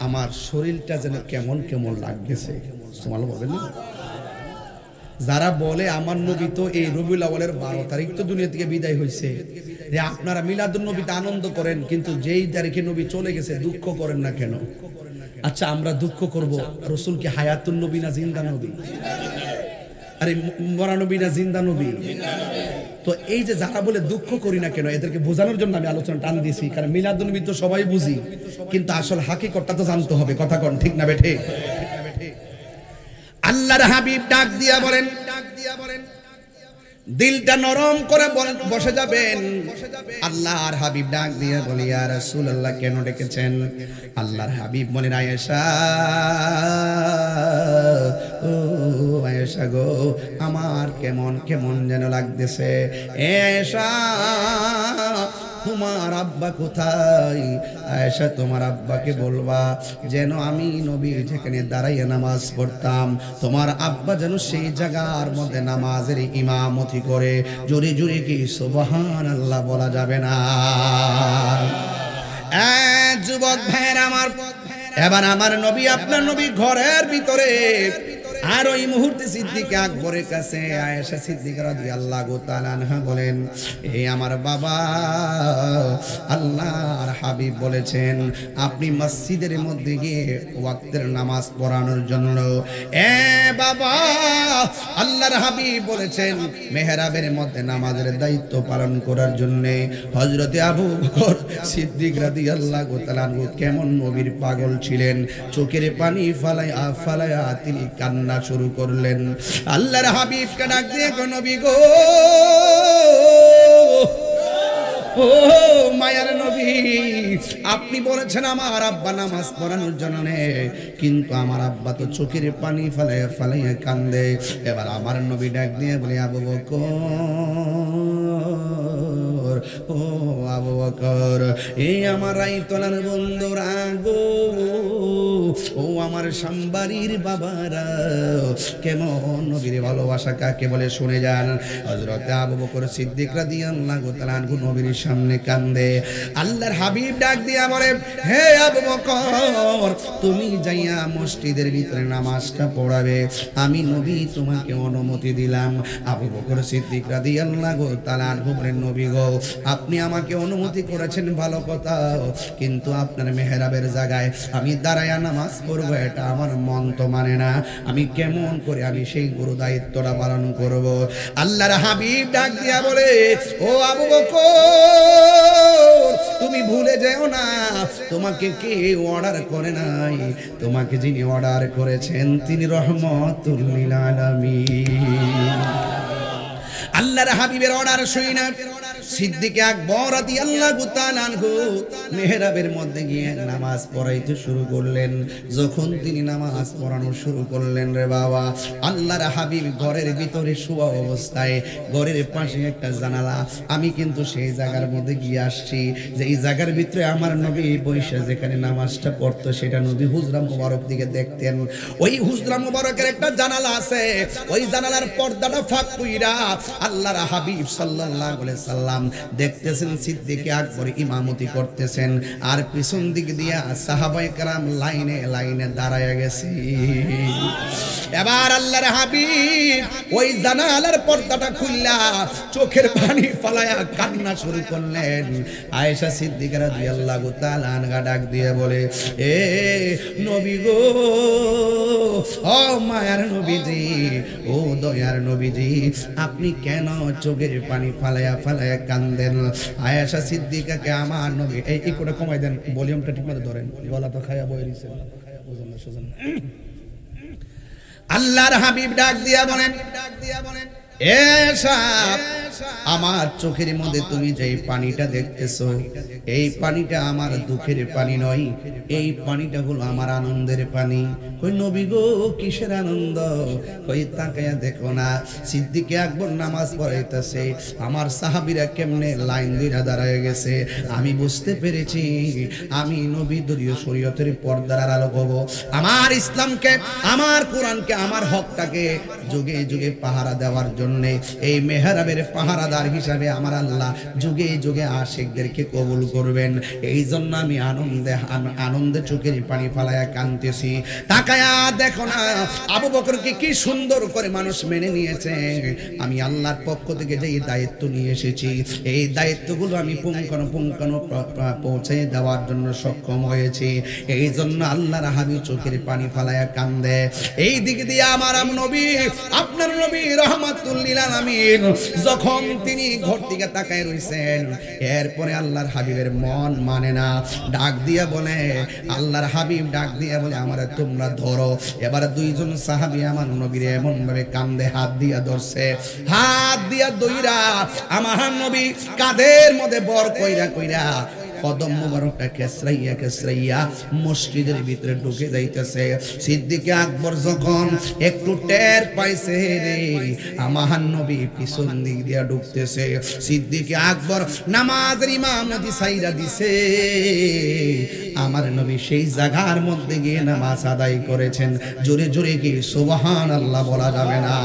আমার শরীরটা যেন কেমন কেমন লাগতেছে, সুবহানাল্লাহ বলবেন না? যারা বলে আমার নবী তো এই রবিউল আউয়ালের 12 তারিখ তো দুনিয়া থেকে বিদায় হয়েছে, যে আপনারা মিলাদুন নবীতে আনন্দ করেন, কিন্তু যেই তারিখে নবী চলে গেছে দুঃখ করেন না কেন? আচ্ছা আমরা দুঃখ করব, রাসূল কি হায়াতুন নবী না জিন্দা নবী? আরে মরা নবী না জিন্দা নবী? তো এই যে যারা বলে দুঃখ করি না কেন, এদেরকে বোঝানোর জন্য আমি আলোচনা টান দিয়েছি, কারণ মিলাদুন নবী তো সবাই বুঝি, কিন্তু আসল হাকিকতটা তো জানতে হবে। কথা কোন ঠিক না বেঠে? আল্লাহর হাবিব ডাক দিয়া বলেন, দিলটা নরম করে বসে যাবেন। আল্লাহর হাবিব ডাক দিয়া বলে, ইয়া রাসূলুল্লাহ কেন ডেকেছেন? আল্লাহর হাবিব বলেন, আয়েশা, ও আয়েশা গো, আমার কেমন কেমন যেন লাগতেছে। এ আয়েশা, তোমার আব্বা কোথায়? আয়েশা তোমার আব্বাকে বলবা যেন আমি নবী যেখানে দাঁড়াইয়া নামাজ পড়তাম, তোমার আব্বা যেন সেই জায়গার মধ্যে নামাজের ইমামতি করে। জোরে জোরে কি সুবহানাল্লাহ বলা যাবে না? যুবক ভাইয়ের আমার, এবার আমার নবী, আপনার নবী ঘরের ভিতরে, আর ওই মুহূর্তে সিদ্দিক আকবরের কাছে আয়েশা সিদ্দিকা রাদিয়াল্লাহু তাআলা আনহা বলেন, এই আমার বাবা, আল্লাহর হাবিব বলেছেন আপনি মসজিদের মধ্যে গিয়ে ওয়াক্তের নামাজ পড়ানোর জন্য। এ বাবা, আল্লাহর হাবিব বলেছেন মেহরাবের মধ্যে নামাজের দায়িত্ব পালন করার জন্য। হযরতে আবু বকর সিদ্দিক রাদিয়াল্লাহু তাআলা আনহু কেমন নবীর পাগল ছিলেন, চোখের পানি ফালায়া ফালায়া তিনি কান্না শুরু করলেন। আল্লাহর হাবিবকে ডাক দিয়ে, নবী গো, ও ও মায়ার নবী, আপনি বলেছেন আমার আব্বা নামাজ পড়ানোর জন্য নেই, কিন্তু আমার আব্বা তো চোখের পানি ফেলাইয়া ফেলাইয়া কান্দে। এবার আমার নবী ডাক দিয়ে বলে, আবু বকর, ও আবু বকর, এই আমার রাইতলার বন্ধুরা গো, ও আমার সাম্বাড়ির বাবারা, কেমন নবীর ভালোবাসা কাকে বলে শুনে যান। হযরত আবু বকর সিদ্দিক রাদিয়াল্লাহু তাআলা আনহু নবীর সামনে কান্দে। আল্লাহর হাবিব ডাক দিয়া বলে, হে আবু বকর, তুমি যাইয়া মসজিদের ভিতরে নামাজটা পড়াবে, আমি নবী তোমাকে অনুমতি দিলাম। আবু বকর সিদ্দিক রাদিয়াল্লাহু তাআলা আনহু বলেন, নবী গো, আপনি আমাকে অনুমতি করেছেন ভালো কথা, কিন্তু আপনার মেহরাবের জায়গায় আমি দাঁড়ায়া নামাজ পড়বো এটা আমার মন তো মানে না। আমি কেমন করে আমি সেই গুরু দায়িত্বটা পালন করব? আল্লাহর হাবিব ডাক দিয়া বলে, ও আবু বকর, তুমি ভুলে যেও না, তোমাকে কে অর্ডার করে নাই, তোমাকে যিনি অর্ডার করেছেন তিনি রহমতুল লিল আলামিন। আল্লাহর হাবিবের অর্ডার শুই না সিদ্দিক আকবর রাদিয়াল্লাহু তাআলা আনহু মেহরাবের মধ্যে গিয়ে নামাজ পড়াইতে শুরু করলেন। যখন তিনি নামাজ পড়ানো শুরু করলেন রে বাবা, আল্লাহর হাবিব ঘরের ভিতরে শোয়া অবস্থায়, ঘরের পাশে একটা জানালা, আমি কিন্তু সেই জায়গার মধ্যে গিয়ে আসছি যে এই জায়গার ভিতরে আমার নবী বৈশা যেখানে নামাজটা পড়তো সেটা নবী হুজরা মুবারক দিকে দেখতেন। ওই হুজরা মুবারকের একটা জানালা আছে, ওই জানালার পর্দাটা ফাঁক কইরা আল্লাহর হাবিব সাল্লাল্লাহু আলাইহি সাল্লাম দেখতেছেন সিদ্দিক আকবর ইমামতি করতেছেন, আর পিছন দিক দিয়ে সাহাবায়ে কেরাম লাইনে লাইনে দাঁড়ায়া গেছে। এবার আল্লাহর হাবিব ওই জানালার পর্দাটা খুললা চোখের পানি ফলায়া কান্না শুরু করলেন। আয়েশা সিদ্দিকা রাদিয়াল্লাহু তাআলা আনহা ডাক দিয়ে বলে, এ নবী গো, ও মায়ার নবীজি, ও দয়ার নবীজি, আপনি কেন চোখের পানি ফালায়া ফালায়া কান্দেন? আয়েশা সিদ্দিকাকে আমার নবী, এই করে কমাই দেন, ভলিউমটা ঠিকমতো ধরেন, গলা তো খায়া বয়ে দিছে, বুঝেন না সুজন। আল্লাহর হাবিব ডাক দিয়া বলেন, আমার চোখের মধ্যে তুমি যে পানিটা দেখতেছো, এই পানিটা আমার দুঃখের পানি নয়, এই পানিটা হলো আমার আনন্দের পানি। কই নবী গো, কিসের আনন্দ? কই তাকায়া দেখো না, সিদ্দিক আকবর নামাজ পড়াইতেছে, আমার সাহাবীরা কেমনে লাইন ধরে দাঁড়ায় গেছে। আমি বুঝতে পেরেছি আমি নবী দলীয় শরীয়তের পর্দার আলোক হব, আমার ইসলামকে, আমার কোরআনকে, আমার হকটাকে যুগে যুগে পাহারা দেওয়ার জন্য এই মেহরাবের পাহারাদার হিসাবে আমার আল্লাহ যুগে যুগে আশিকদেরকে কবুল করবেন। এই জন্য আমি আনন্দে চোখের পানি ফালায়া কাঁদতেছি। তাকায়া দেখো না আবু বকরকে কি সুন্দর করে মানুষ মেনে নিয়েছে। আমি আল্লাহর পক্ষ থেকে যে দায়িত্ব নিয়ে এসেছি, এই দায়িত্বগুলো আমি পুঙ্খানুপুঙ্খানু পৌঁছে দেওয়ার জন্য সক্ষম হয়েছি। এই জন্য আল্লাহর হাবিব চোখের পানি ফালায়া কান্দে। এই দিক দিয়ে আমার নবী, আপনার নবী রহমাতুল লিল আলামিন, যখন তিনি ঘর থেকে তাকায় রইছেন, এরপরে আল্লাহর হাবিবের মন মানে না, ডাক দিয়া বলে, আল্লাহর হাবিব ডাক দিয়া বলে, আমারে তোমরা ধরো। এবার দুইজন সাহাবী আমার নবীর এমন ভাবে কান্দে হাত দিয়া ধরছে, হাত দিয়া দইরা আমার নবী কাঁধের মধ্যে বর কইরা কইরা কদম মুবারকটা কেসরাইয়া কেসরাইয়া মসজিদের ভিতরে ঢুকে যাইতেছে। সিদ্দিক আকবর যখন একটু টের পাইছে রে আমার নবী পিছন দিক দিয়া ঢুকতেছে, সিদ্দিক আকবর নামাজের ইমামতি সাইরা দিছে, আমার নবী সেই জায়গার মধ্যে গিয়ে নামাজ আদায় করেছেন। জোরে জোরে কি সুবহানাল্লাহ বলা যাবে না?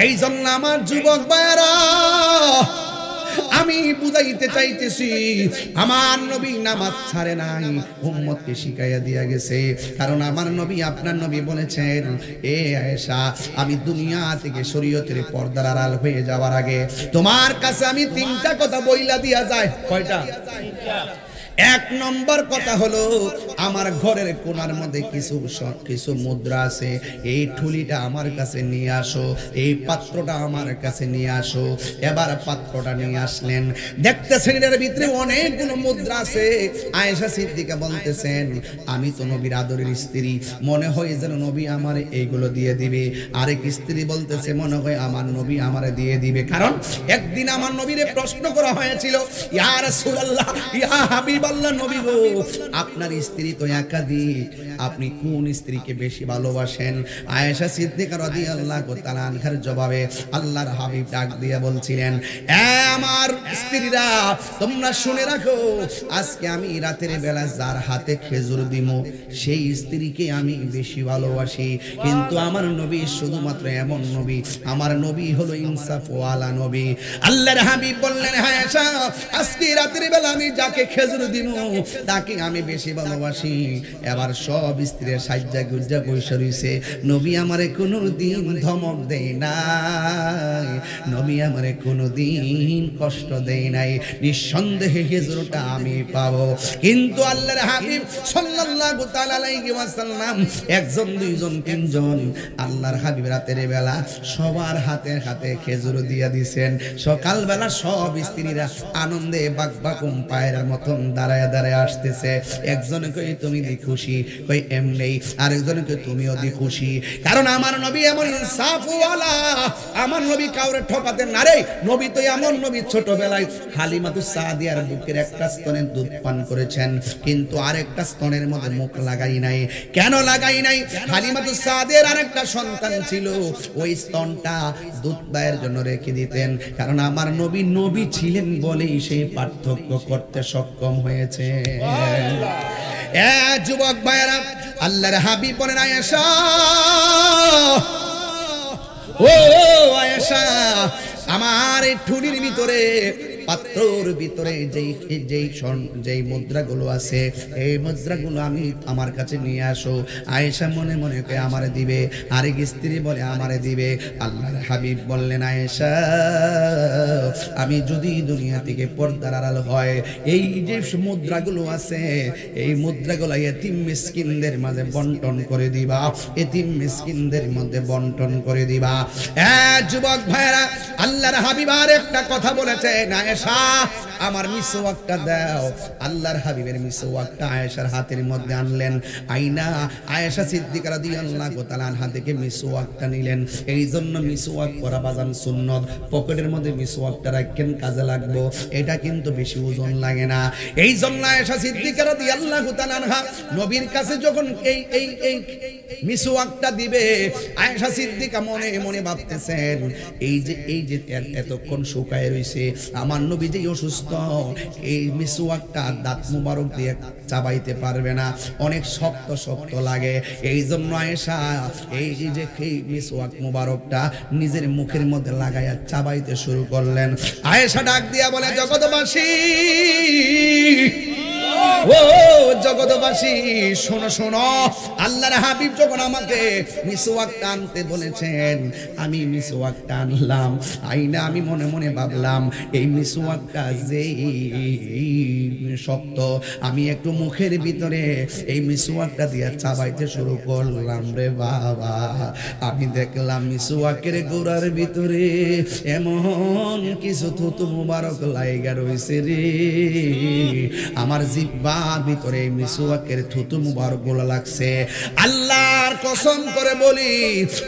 এই জন্য আমার যুবক ভাইরা, আমি বুঝাইতে চাইতেছি, আমার নবী নামাজ ছাড়ে নাই, উম্মতকে শিখাইয়া দিয়া গেছে। কারণ আমার নবী, আপনার নবী বলেছেন, এ আয়েশা, আমি দুনিয়া থেকে শরীয়তের পর্দার আড়াল হয়ে যাওয়ার আগে তোমার কাছে আমি তিনটা কথা বইলা দিয়া যায়। কয়টা? এক নম্বর কথা হলো আমার ঘরের কোণার মধ্যে কিছু মুদ্রা আছে, এই ঠুলিটা আমার কাছে নিয়ে আসো, এই পাত্রটা আমার কাছে নিয়ে আসো। এবার পাত্রটা নিয়ে আসলেন, দেখতেছেন এর ভিতরে অনেকগুলো মুদ্রা আছে। আয়েশা সিদ্দিকা বলতেছেন আমি তো নবীর আদরের স্ত্রী, মনে হয় যেন নবী আমার এইগুলো দিয়ে দিবে। আরেক স্ত্রী বলতেছে মনে হয় আমার নবী আমারে দিয়ে দিবে, কারণ একদিন আমার নবীরে প্রশ্ন করা হয়েছিল, ইয়া রাসূলুল্লাহ, ইয়া হাবিবাল্লাহ, নবী গো আপনার স্ত্রী তো একাধিক, আপনি কোন স্ত্রীকে বেশি ভালোবাসেন? আয়েশা সিদ্দিকা রাদিয়াল্লাহু তাআলা আনহার জবাবে আল্লাহর হাবিব ডাক দিয়ে বলছিলেন, এ আমার স্ত্রীরা তোমরা শুনে রাখো, আজকে আমি রাতের বেলা যার হাতে খেজুর দিমু সেই স্ত্রীকে আমি বেশি ভালোবাসি। কিন্তু আমার নবী শুধুমাত্র এমন নবী, আমার নবী হলো ইনসাফওয়ালা নবী। আল্লাহর হাবিব বললেন, হ্যাঁ আয়েশা, আজকে রাতের বেলা আমি যাকে খেজুর দিমু তাকে আমি বেশি ভালোবাসি। এবার সব স্ত্রীর সাজ্জা গুজ্জা বৈশা রইছে, নবী আমারে কোনোদিন ধমক দেয় নাই, নবী আমারে কোনোদিন কষ্ট দেয় নাই, নিঃসন্দেহে খেজুরটা আমি পাবো। কিন্তু আল্লাহর হাবিব সাল্লাল্লাহু তাআলা আলাইহি ওয়াসাল্লাম একজন দুইজন তিনজন আল্লাহর হাবিব রাতের বেলা সবার হাতে হাতে খেজুর দিয়া দিছেন। সকালবেলা সব স্ত্রীরা আনন্দে বাকবাকুম পায়ের মতন দাঁড়ায় দাঁড়ায় আসতেছে। একজনে কই তুমি দি খুশি, কই এমনি, আরেকজনে কই তুমিও দি খুশি, কারণ আমার নবী এমন ইনসাফওয়ালা, আমার নবী কাউরে ঠকাতে না রে। নবী তো এমন নবী, ছোটবেলায় হালিমাতুস সাদিয়ার বুকের একটা স্তনে দুধ পান করেছেন, কিন্তু আরেকটা স্তনের মধ্যে মুখ লাগাই নাই। কেন লাগাই নাই? হালিমাতুস সাদিয়ার আরেকটা সন্তান ছিল, ওই স্তনটা দুধ পায়ের জন্য রেখে দিতেন, কারণ আমার নবী নবী ছিলেন বলেই সেই পার্থক্য করতে সক্ষম হয়েছে। এ যুবক ভাইরা, আল্লাহর হাবিব বলেন, আয়েশা, ও আয়েশা, আমার এই ঠুলির ভিতরে পাত্রর ভিতরে যেই মুদ্রাগুলো আছে এই মুদ্রাগুলো আমি আমার কাছে নিয়ে আসো। আয়েশা মনে মনে কে আমারে দিবে, আরেক স্ত্রী বলে আমারে দিবে। আল্লাহর হাবিব বললেন, আয়েশা, আমি যদি দুনিয়া থেকে পর্দার আড়াল হয়, এই যে মুদ্রাগুলো আছে এই মুদ্রাগুলো এতিম মিসকিনদের মাঝে বন্টন করে দিবা, এতিম মিসকিনদের মধ্যে বন্টন করে দিবা। যুবক ভাইরা, আল্লাহর হাবিব আর একটা কথা বলেছেন, আয়েশা আমার মিসওয়াকটা দাও। আল্লাহর হাবিবের মিসওয়াকটা আয়েশার হাতের মধ্যে আনলেন। আইনা আয়েশা সিদ্দিকা রাদিয়াল্লাহু তাআলা আনহা থেকে মিসওয়াকটা নিলেন। এই জন্য মিসওয়াক করা বাজান সুন্নত। পকেটের মধ্যে মিসওয়াকটা রাখেন, কাজে লাগবো, এটা কিন্তু বেশি ওজন লাগে না। এই জন্য আয়েশা সিদ্দিকা রাদিয়াল্লাহু তাআলা আনহা নবীর কাছে যখন এই মিসওয়াকটা দিবে, আয়েশা সিদ্দিকা মনে মনে ভাবতেছেন, এই যে এতক্ষণ শুকায় রইছে, আমার নবী যে অসুস্থ, এই মিসওয়াকটা দাঁত মুবারক দিয়ে চাবাইতে পারবে না, অনেক শক্ত শক্ত লাগে। এই জন্য আয়েশা এই যে মিসওয়াক মুবারকটা নিজের মুখের মধ্যে লাগাইয়া চাবাইতে শুরু করলেন। আয়েশা ডাক দিয়া বলে, জগৎবাসী, ও জগৎবাসী, শোনো শোনো, আল্লাহর হাবিব যখন আমাকে মিসওয়াকটা আনতে বলেছেন, আমি মিসওয়াকটা আনলাম। আইনা আমি মনে মনে ভাবলাম, এই মিসওয়াকটা যে শক্ত, আমি একটু মুখের ভিতরে এই মিসওয়াকটা দিয়ে চাবাইতে শুরু করলাম। রে বাবা, আমি দেখলাম মিসওয়াকের গোড়ার ভিতরে এমন কিছু থুতু মুবারক লাইগা রইছে রে। আমার জিহ্বার ভিতরে মিসওয়াকের থুতু মুবারক গুলো লাগছে। আল্লাহর কসম করে বলি,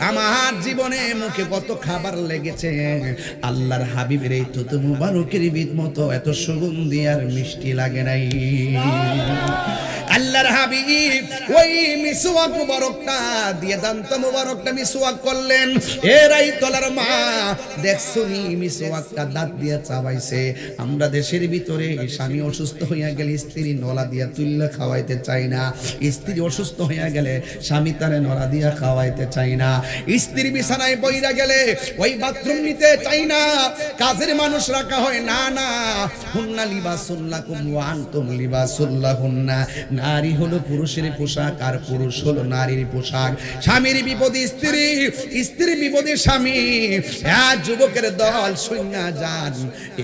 আমার জীবনে মুখে কত খাবার লেগেছে, আল্লাহর হাবিবের এই থুতু মুবারকের মতো এত সুগন্ধি আর মিষ্টি লাগে নাই। আল্লাহর হাবিব ওই মিসওয়াক মুবারকটা দিয়ে দান্ত মুবারকটা মিসওয়াক করলেন। এরাই তলার মা, দেখছনি মিসওয়াকটা দাঁত দিয়ে চাবাইছে। আমরা দেশের ভিতরে স্বামী অসুস্থ হইয়া গেলে স্ত্রী নলা দিয়া তুল্লা খাওয়াইতে চাই না, স্ত্রী অসুস্থ হইয়া গেলে স্বামী তারে নলা দিয়া খাওয়াইতে চাই না, স্ত্রী বিছানায় বইরা গেলে ওই বাথরুম নিতে চাই না, কাজের মানুষ রাখা হয় না। না, হুন্না লিবাসুল লাকুম ওয়া আনতুম লিবাসুল লাহুন্না। নারী হলো পুরুষের পোশাক আর পুরুষ হলো নারীর পোশাক। স্বামীর বিপদে স্ত্রী, স্ত্রীর বিপদে স্বামী। যুবকের দল শূন্য যান,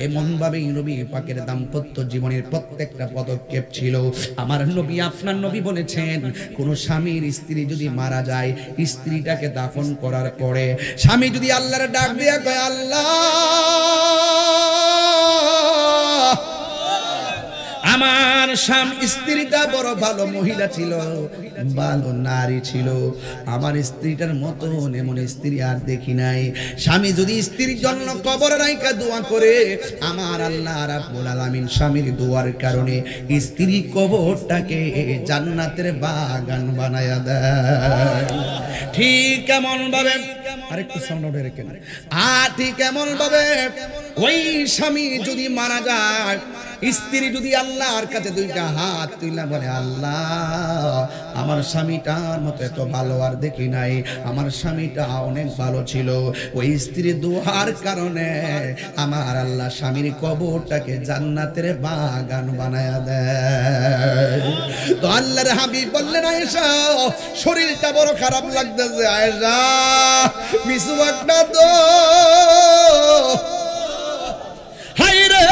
এমন ভাবে নবী পাকের দাম্পত্য জীবনের প্রত্যেকটা পদক্ষেপ পদক্ষেপ ছিল। আমার নবী আপনার নবী বলেছেন কোন স্বামীর স্ত্রী যদি মারা যায়, স্ত্রীটাকে দাফন করার পরে স্বামী যদি আল্লাহর ডাক দিয়ে কয় আল্লাহ আমার স্ত্রীটা বড় ভালো মহিলা ছিল, ভালো নারী ছিল, আমার স্ত্রীটার মতন এমন স্ত্রী আর দেখি নাই। স্বামী যদি স্ত্রীর জন্য কবরে রাইখা দোয়া করে, আমার আল্লাহ রাব্বুল আলামিন স্বামীর দোয়ার কারণে স্ত্রী কবরটাকে জান্নাতের বাগান বানায়া দেয়। ঠিক কেমন ভাবে আরেকটু সাউন্ড আউট রেখেন। ঠিক কেমন ভাবে ওই স্বামী যদি মারা যায়, স্ত্রী যদি আল্লাহর কাছে দুইটা হাত তুইলা বলে আল্লাহ আমার স্বামীটার মতো এত ভালো আর দেখি নাই, আমার স্বামীটা অনেক ভালো ছিল, ওই স্ত্রীর দোয়ার কারণে আমার আল্লাহ স্বামীর কবরটাকে জান্নাতের বাগান বানায়া দেয়। তো আল্লাহর হাবিব বললেন আয়েশা শরীরটা বড় খারাপ লাগতেছে, আয়েশা মিসওয়াকটা তো হায়রে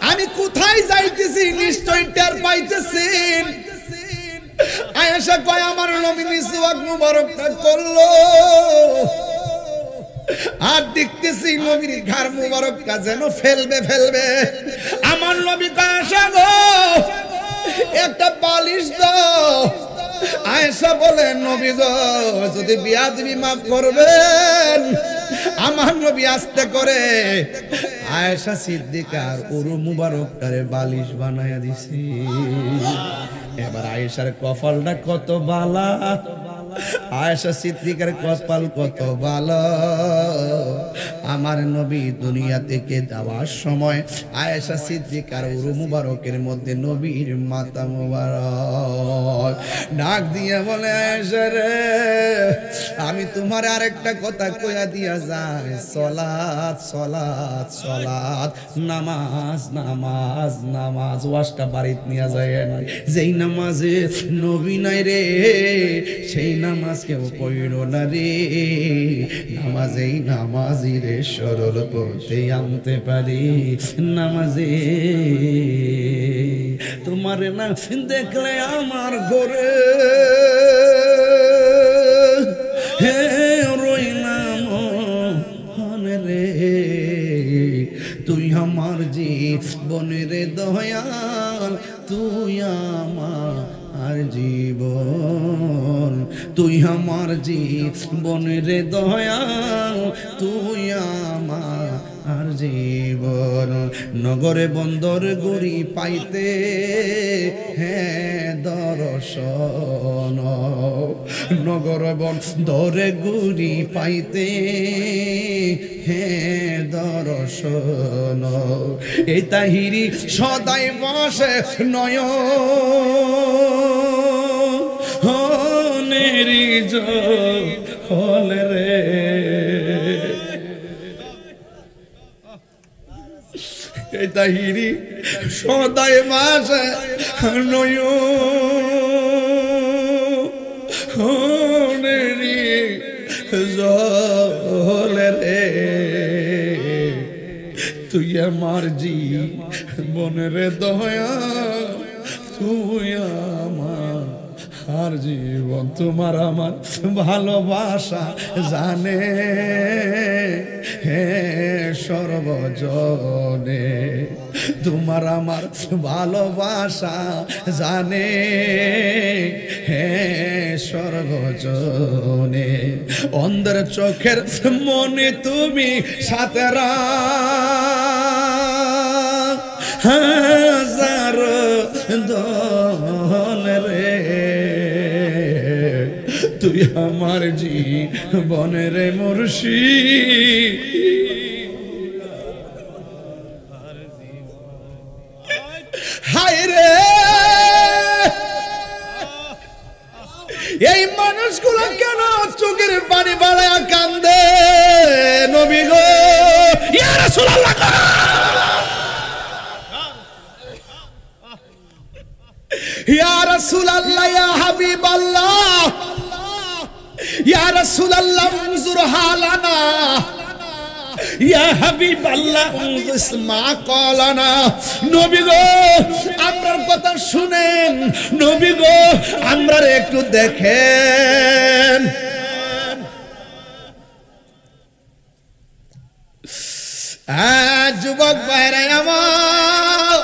আমি কোথায় যাইতেছি নিশ্চয় টের পাইতেছেন। আয়েশা কয় আমার নবী মিসওয়াক মুবারকটা করলো আর দেখতেছি নবীর ঘাড় মুবারকটা যেন ফেলবে। আমার নবী কয় আয়েশা গো একটা বালিশ দাও। আয়েশা বলে নবী গো যদি বিয়াদবি মাফ করবেন। আমার নবী আস্তে করে আয়েশা সিদ্দিকার উরু মুবারকটারে বালিশ বানায়া দিছি। এবার আয়েশার কপালটা কত বালা, আয়েশা সিদ্দিকার কপাল কত ভালো। আমার নবী দুনিয়া থেকে যাওয়ার সময় আয়েশা সিদ্দিকার উরু মুবারকের মধ্যে নবীর মাথা মুবারক ডাক দিয়ে বলে আয়েশা রে আমি তোমার আরেকটা কথা কইয়া দিয়া যায়, সালাত সালাত সালাত, নামাজ নামাজ নামাজ। ওয়াজটা বাড়িতে নিয়ে যায়, যেই নামাজে নবী নাই রে সেই নামাজ কেউ পড়ো না রে। নামাজেই নামাজি রে সরল পথে আনতে পারি, নামাজে তোমার না দেখলে আমার ঘরে হে রই নাম রে। তুই আমার জীবনের দয়াল, তুই আমার জীবন, তুই আমার জীবনের দয়াল, তুই আমার জীবন। নগরে বন্দর গুড়ি পাইতে হ্যাঁ দর্শন, নগর বন্দরে গুড়ি পাইতে হ্যাঁ দর্শন। এই তাহিরি সদাই বসে নয়নেরি জল রে। এই তাহিরি সদাই বসে নয়নেরি জল রে। তুই আমার জীবনের দয়া, তুই আমার জীবন। তোমার আমার ভালোবাসা জানে হে সর্বজনে, তোমার আমার ভালোবাসা জানে হে সর্বজনে। অন্ধের চোখের মনে তুমি সাতেরা হাজার দল রে। তুই আমার জীবনের মুর্শিদ, হায় রে এই মানুষগুলো কেন চোখের পানি বাড়ায় কান্দে? নবী গো ইয়া রাসূলুল্লাহ, ইয়া রাসূলুল্লাহ, ইয়া হাবিবাল্লাহ, ইয়া রাসূলুল্লাহ উনজুর হালানা, ইয়া হাবিবাল্লাহ ইসমা ক্বালানা, নবী গো আমরার কথা শুনেন, নবী গো আমরার একটু দেখেন। যুবক ভাইরা আমার,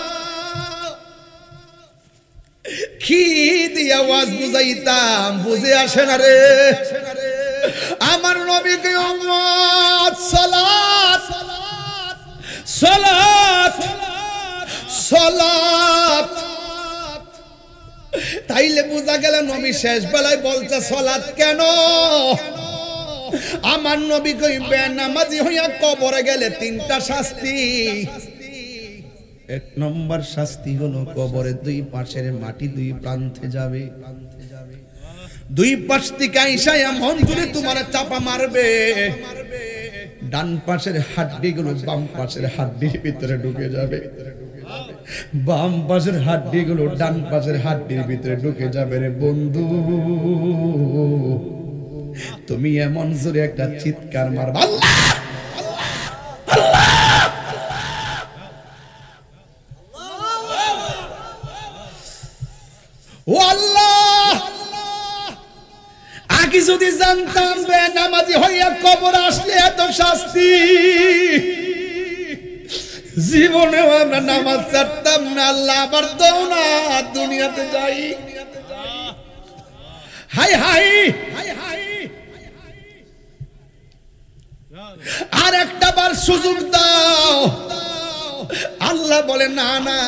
কি দিয়ে আওয়াজ বুঝাইতাম, বুঝে আসে না রে। আমার নবীকে উম্মত সালাত সালাত সালাত, তাইলে বোঝা গেল নবী শেষ বেলায় বলছে সালাত কেন। আমার নবী কই বেনামাজি হইয়া কবরে গেলে তিনটা শাস্তি। এক নম্বর শাস্তি হলো কবরের দুই পাশের মাটি দুই প্রান্তে যাবে, দুই পাশ থেকে আইসা এমন করে তোমার চাপা মারবে, ডান পাশের হাড্ডি গুলো বাম পাশের হাড্ডির ভিতরে ঢুকে যাবে, বাম পাশের হাড্ডি গুলো ডান পাশের হাড্ডির ভিতরে ঢুকে যাবে। রে বন্ধু, তুমি এমন জোরে একটা চিৎকার মারবা, আল্লাহ ও আল্লাহ। আগে যদি জানতাম বেনামাজি হইয়া কবর আসলে এত শাস্তি, জীবনেও আমরা নামাজ ছাড়তাম না। আল্লাহ আবার দাও না, দুনিয়াতে যাই। হাই হাই হাই হাই, আর একটা বার সুযোগ দাও। আল্লাহ বলে না না,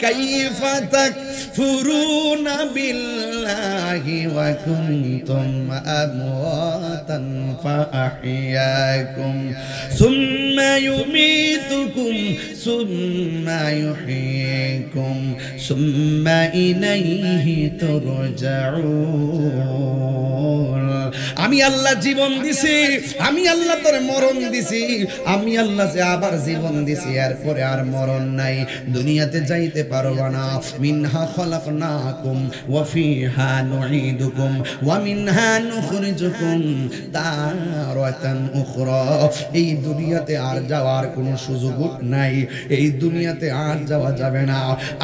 কাইফা তাকফুরুনা বিল্লাহি ওয়া কুনতুম আমওয়াতান ফাআহইয়াকুম সুম্মা ইউমীতুকুম সুম্মা ইউহয়িকুম সুম্মা ইলাইহি তুরজাউন। আমি আল্লাহ জীবন দিছি, আমি আল্লাহ তোরে মরণ দিছি, আমি আল্লাহ যে আবার জীবন দিছি, এরপরে আর মরণ নাই, দুনিয়াতে যাইতে পারবা না। মিনহা খলাকনাকুম ওয়া ফিহা নুঈদুকুম ওয়া মিনহা নুখরিজুকুম তারাতান উখরা। এই দুনিয়াতে আর যাওয়ার কোনো সুযোগ নাই, এই দুনিয়াতে আর যাওয়া যাবে না।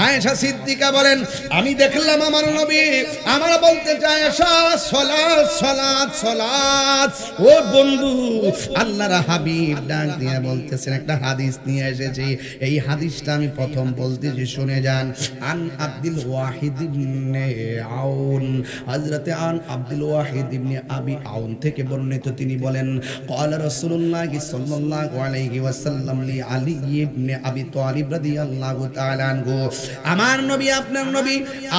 আয়েশা সিদ্দিকা বলেন, আমি দেখলাম আমার নবী আমার বলতে চায় আয়েশা সালাত সালাত সালাত। ও বন্ধু, আল্লাহর হাবিব ডাক দিয়ে বলতেছেন, একটা হাদিস নিয়ে এসেছি, এই হাদিসটা আমি প্রথম বলতেছি, শুনে যান। আন আব্দুল ওয়াহিদ ইবনে আউন, হযরতে আন আব্দুল ওয়াহিদ ইবনে আবি আউন থেকে বর্ণিত, তিনি বলেন, ক্বালা রাসূলুল্লাহ সাল্লাল্লাহু আলাইহি ওয়াসাল্লাম লি আলী ইবনে আবি তালিব রাদিয়াল্লাহু তাআলা আনহু, আমার নবী আপনার নবী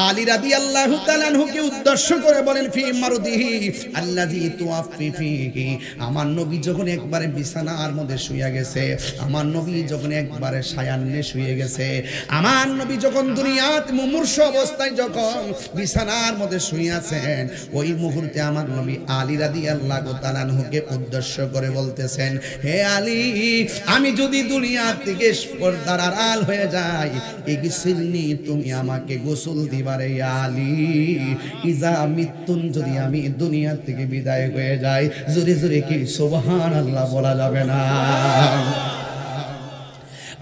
আলী রাদিয়াল্লাহু তাআলা আনহুকে উদ্দেশ্য করে বলেন, ফি মারদিহি আল্লাযী তুআফফি ফিহি, আমার নবী যখন একবারে বিছানার মধ্যে শুয়ে গেছে, আমার নবী যখন একবারে শায়ান্নে শুয়ে গেছে, আমার নবী যখন দুনিয়াতে মুমূর্ষু অবস্থায় যখন বিছানার মধ্যে শুয়ে আছেন, ওই মুহূর্তে আমার নবী আলী রাদিয়াল্লাহু তাআলা আনহুকে উদ্দেশ্য করে বলতেছেন, হে আলী, আমি যদি দুনিয়া থেকে পর্দার আড়াল হয়ে যাই, ইগসিলনি, তুমি আমাকে গোসল দিবারে আলী। ইজা মৃত্যুন, যদি আমি দুনিয়া থেকে বিদায় হয়ে যাই, জোরে জোরে কি সুবহানাল্লাহ বলা যাবে না?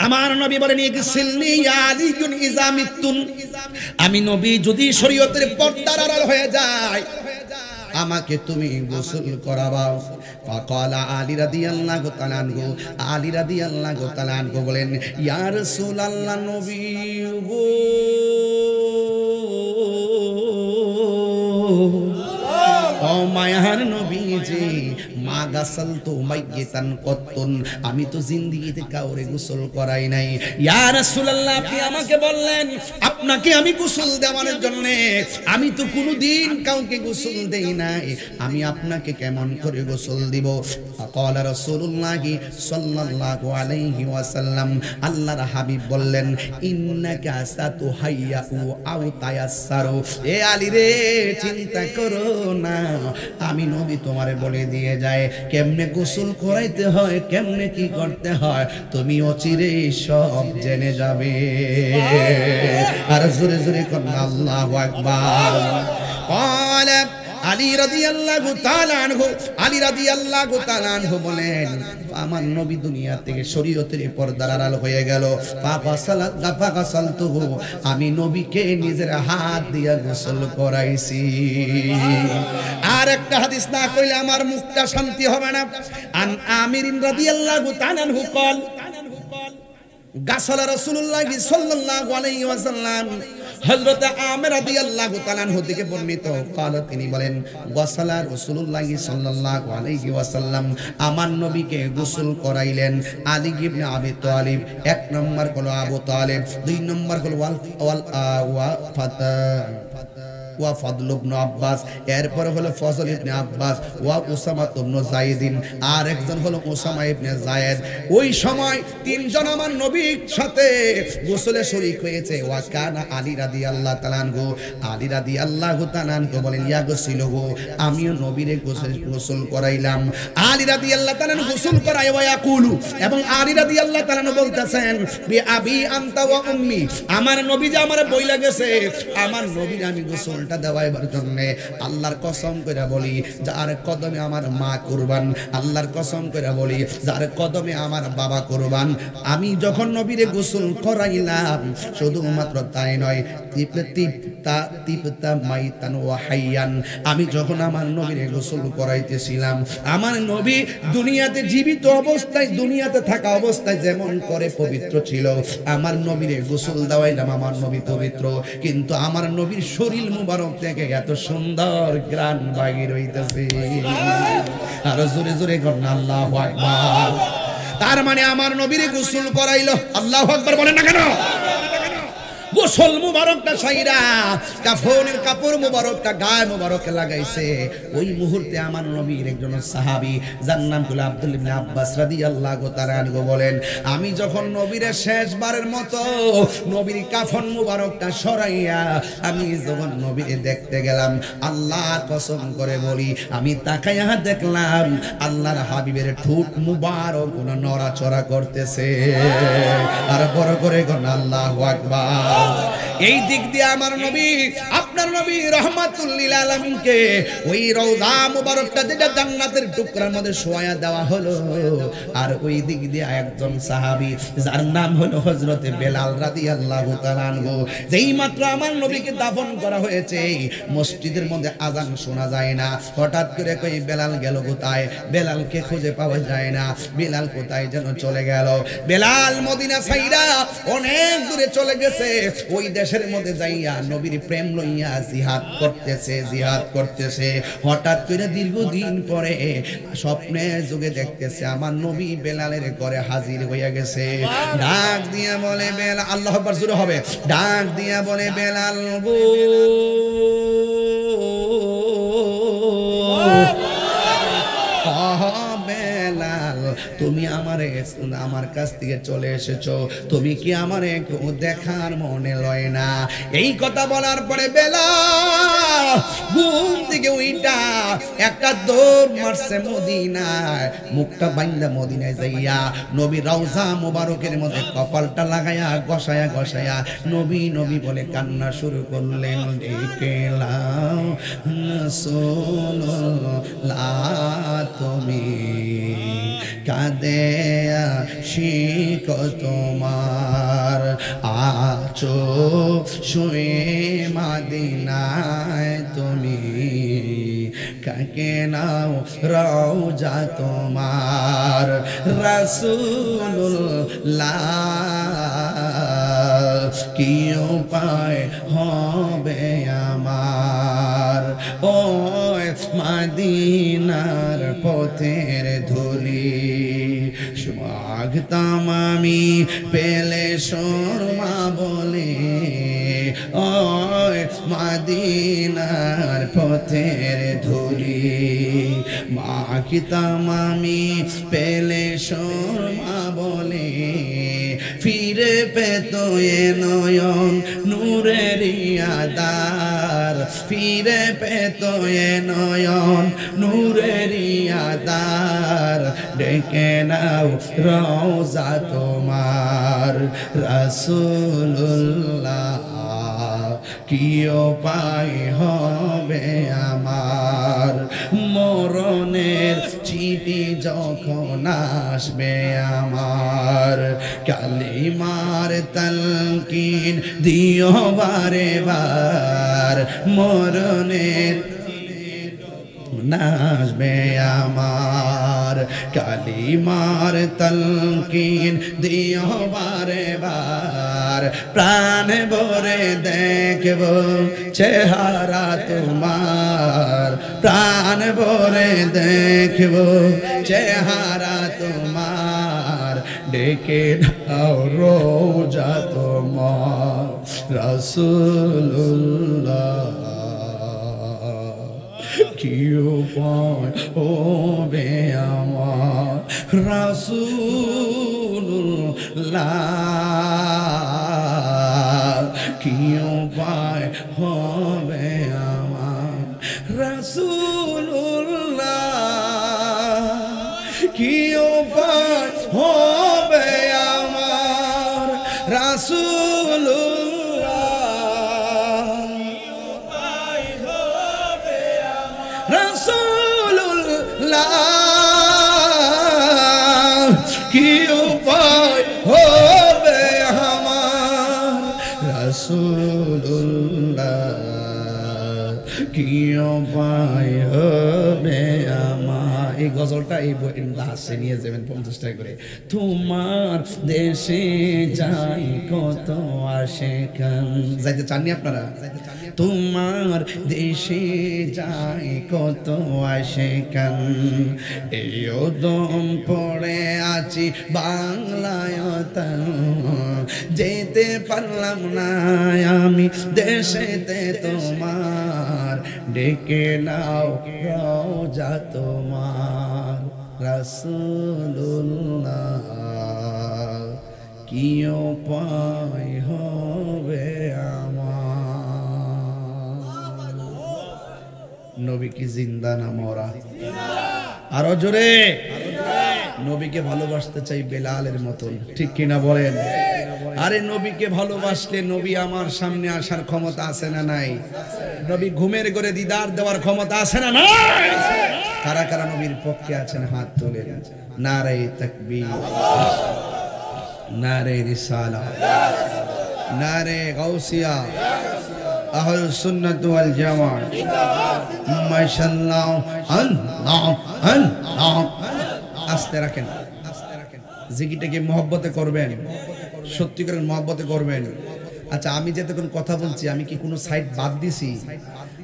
আমার নবী বলেন, ইগসিলনি ইয়া আলী ইজা মৃত্যুন, আমি নবী যদি শরীয়তের পর্দার আড়াল হয়ে যাই, আমাকে তুমি গোসল করাবাও। ফাকালা আলী রাদিয়াল্লাহু তাআলা আনহু, আলী রাদিয়াল্লাহু তাআলা আনহু বলেন, ইয়া রাসূলুল্লাহ, নবী গো, ও মায়ার নবীজি, মা গাসালতু মাইয়িতান কত্তুন, আমি তো জিন্দেগিতে কাউরে গোসল করাই নাই। ইয়া রাসূলুল্লাহ, আপনি আমাকে বললেন আপনাকে আমি গোসল দেওয়ার জন্য, আমি তো কোনোদিন কাউকে গোসল দেই নাই, আমি আপনাকে কেমন করে গোসল দিব? ফাকালা রাসূলুল্লাহ সাল্লাল্লাহু আলাইহি ওয়াসাল্লাম, আল্লাহর হাবিব বললেন, ইন্নাকা সাতুহাইয়াউ আও তায়াসসারু, এ আলী রে, চিন্তা করো না, আমি নবী তোমারে বলে দিয়ে যায় কেমনে গোসল করাইতে হয়, কেমনে কি করতে হয়, তুমি অচিরে সব জেনে যাবে। আর জোরে জোরে করুন আল্লাহু আকবার। ক্বালা আলী রাদিয়াল্লাহু তাআলা আনহু বলেন আমার নবী দুনিয়া থেকে শরীয়তের পর্দার আড়াল হয়ে গেল। আমি নবীকে নিজের হাত দিয়া গোসল করাইছি। আর একটা হাদিস না কইলে আমার মুখটা শান্তি হবে না। আন আমির রাদিয়াল্লাহু তাআলা আনহু قال গাসালা রাসূলুল্লাহ সাল্লাল্লাহু আলাইহি ওয়াসাল্লাম, হযরত আমির রাদিয়াল্লাহু তাআলা আনহু থেকে বর্ণিত قال তিনি বলেন গাসালা রাসূলুল্লাহ সাল্লাল্লাহু আলাইহি ওয়াসাল্লাম, আমার নবীকে গোসল করাইলেন আলী ইবনে আবি তালিব। এক নম্বর হলো আবু তালিব, দুই নম্বর হলো ওয়া ফাদল ইবনে আব্বাস, এরপর হলো ফজল ইবনে আব্বাস, ওয়া উসামা ইবনে যায়েদিন, আর একজন হলো উসামা ইবনে যায়েদ। ওই সময় তিনজন আমার নবীর সাথে গোসলে শরীক হয়েছে। ওয়া কানা আলী রাদিয়াল্লাহু তাআলা আনহু, আলী রাদিয়াল্লাহু তাআলা আনহু বলেন ইয়াগসিলহু, আমিও নবীরে গোসল করাইলাম। আলী রাদিয়াল্লাহু তাআলা গোসল করায় ওয়া ইয়াকুলু, এবং আলী রাদিয়াল্লাহু তাআলা বলতেছেন বি আবি আনতা ওয়া উম্মি, আমার নবী যে আমার বইলা গেছে, আমার নবীর আমি গোসল দেওয়াইবার জন্য আল্লাহর কসম করে বলি যার কদমে আমার মা কুরবান, আল্লাহর কসম করে বলি যার কদমে আমার বাবা কুরবান। আমি যখন নবীরে গোসল করাইলাম, শুধুমাত্র তাই নয়, তিপ্তা মাইতান ওয়া হাইয়ান, আমি যখন আমার নবীরে গোসল করাইতেছিলাম, আমার নবী দুনিয়াতে জীবিত অবস্থায়, দুনিয়াতে থাকা অবস্থায় যেমন করে পবিত্র ছিল, আমার নবীরে গোসল দেওয়াইলাম, আমার নবী পবিত্র। কিন্তু আমার নবীর শরীর মুবারক থেকে এত সুন্দর গ্রান বাহির হইতেছে। আর জোরে জোরে করুন আল্লাহু আকবার। তার মানে আমার নবীরে গোসল করাইলো। আল্লাহু আকবার বলেন না কেন? গোসল মুবারকটা সাইরা কাফনের কাপড় মুবারকটা গায়ে মুবারকে লাগাইছে। ওই মুহূর্তে আমার নবীর একজন সাহাবী যার নাম হলো আব্দুল্লাহ ইবনে আব্বাস রাদিয়াল্লাহু তাআলা আনহু বলেন, আমি যখন নবীর শেষবারের মতো নবীর কাফন মুবারকটা সরাইয়া আমি যখন নবীরে দেখতে গেলাম, আল্লাহর কসম করে বলি আমি তাকাইয়া দেখলাম আল্লাহর হাবিবের ঠোঁট মুবারক নড়াচড়া করতেছে। আর বড় করে কোন আল্লাহু আকবার। এই দিক দিয়ে আমার নবী, আপনার নবী রাহমাতুল লিল আলামিনকে ওই রওজা মুবারকটা যেটা জান্নাতের টুকরার মধ্যে শোয়া দেওয়া হলো, আর ওই দিক দিয়ে একজন সাহাবী যার নাম হলো হযরতে বেলাল রাদিয়াল্লাহু তাআলা আনহু, যেই মাত্র আমার নবীকে দাফন করা হয়েছে, মসজিদের মধ্যে আজান শোনা যায় না। হঠাৎ করে কই বেলাল গেল কোথায়? বেলালকে খুঁজে পাওয়া যায় না। বেলাল কোথায় যেন চলে গেল। বেলাল মদিনা ছাইরা অনেক দূরে চলে গেছে। ওই দেশের মধ্যে যাইয়া নবীর প্রেম লইয়া জিহাদ করতেছে। হঠাৎ করে দীর্ঘদিন পরে স্বপ্নে যুগে দেখতেছে আমার নবী বেলালের ঘরে হাজির হইয়া গেছে। ডাক দিয়া বলে বেলাল, আল্লাহু আকবার জোরে হবে, ডাক দিয়া বলে বেলাল গো, তুমি আমার কাছ থেকে চলে এসেছো, তুমি কি আমারে দেখার মনে লয় না? এই কথা বলার পরে বেলাল ঘুম থেকে উইটা একটা দৌড় মারছে মদিনায়। মুখটা বাইন্দা মদিনায় যাইয়া নবী রওজা মুবারকের মধ্যে কপালটা লাগায়া ঘষায়া নবী নবী বলে কান্না শুরু করলেন। ডেকেলাম রাসূলুল্লাহ তুমি কাঁদে শিক তোমার, আছো শুয়ে মাদিনায় তুমি, কাকে নাও রওজা তোমার রাসূলুল্লাহ, কি উপায় হবে আমার? ও মাদিনার পথের ধুলি মাগতাম আমি পেলে শর্মা বলে, ও মাদিনার পথের ধুলি মাগতাম আমি পেলে শর্মা বলে, ফিরে পেত এ নয়ন নূরের আদার, ফিরে পেত এ নয়ন নূরের আদার, ডেকে নাও রওজা তোমার রাসূলুল্লাহ, কি উপায় হবে আমার মরণের চিঠি যখন আসবে আমার কালিমার তালকিন দিও বারে বার মরণের নাচবে আমার কালিমার তালকিন দিও বারে বার প্রাণ ভরে দেখব চেহারা তোমার প্রাণ ভরে দেখব চেহারা তোমার ডেকে দাও রোজা তোমার রাসূলুল্লাহ কি উপায় হবে আমার রাসূলুল্লাহ কি উপায় হবে আমার রাসূলুল্লাহ কি উপায় হবে আমার রাসূলুল্লাহ কি উপায় হবে আমার রাসূলুল্লাহ কি উপায় হবে আমার এই গজলটা এই লাস্টে নিয়ে যাবেন 50 টাকা করে তোমার দেশে যাই কত আশিকান যাইতে চাননি আপনারা তোমার দেশে যাই কত আশিকান এই দম পড়ে আছি বাংলায় যেতে পারলাম না আমি দেশেতে তোমার ডেকে নাও রওজা তোমার রাসূলুল্লাহ কি উপায় হবে আমার নবী কি জিন্দা না মরা আরো জোরে নবীকে ভালোবাসতে চাই বেলালের মতন ঠিক কিনা বলেন আরে নবীকে ভালোবাসলে নবী আমার সামনে আসার ক্ষমতা আছে না নাই নবী ঘুমের ঘরে দিদার দেওয়ার ক্ষমতা আছে না নাই কারা কারা নবীর পক্ষে আছেন হাত তোলেন নারে তাকবীর নারে রিসালাত নারে গাউসিয়া আহলুস সুন্নাত ওয়াল জামাত মাশাআল্লাহ আল্লাহ আল্লাহ আস্তে রাখেন জিকিরটাকে মহব্বতে করবেন সত্যিকারের মহব্বতে করবেন আচ্ছা আমি যতক্ষণ কথা বলছি আমি কি কোনো সাইড বাদ দিছি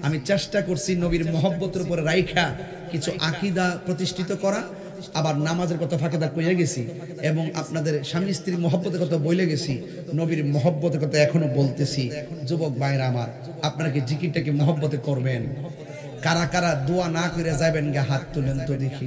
আমি চেষ্টা করছি নবীর মহব্বতের উপরে রাইখা কিছু আকীদা প্রতিষ্ঠিত করা আবার নামাজের কথা ফাঁকেদা কইয়া গেছি এবং আপনাদের স্বামী স্ত্রী মহব্বতের কথা বলে গেছি নবীর মহব্বতের কথা এখনো বলতেছি যুবক ভাইরা আমার আপনারা কি জিকিরটাকে মহব্বতে করবেন কারা কারা দোয়া না করে যাবেন গা হাত তুলেন তো দেখি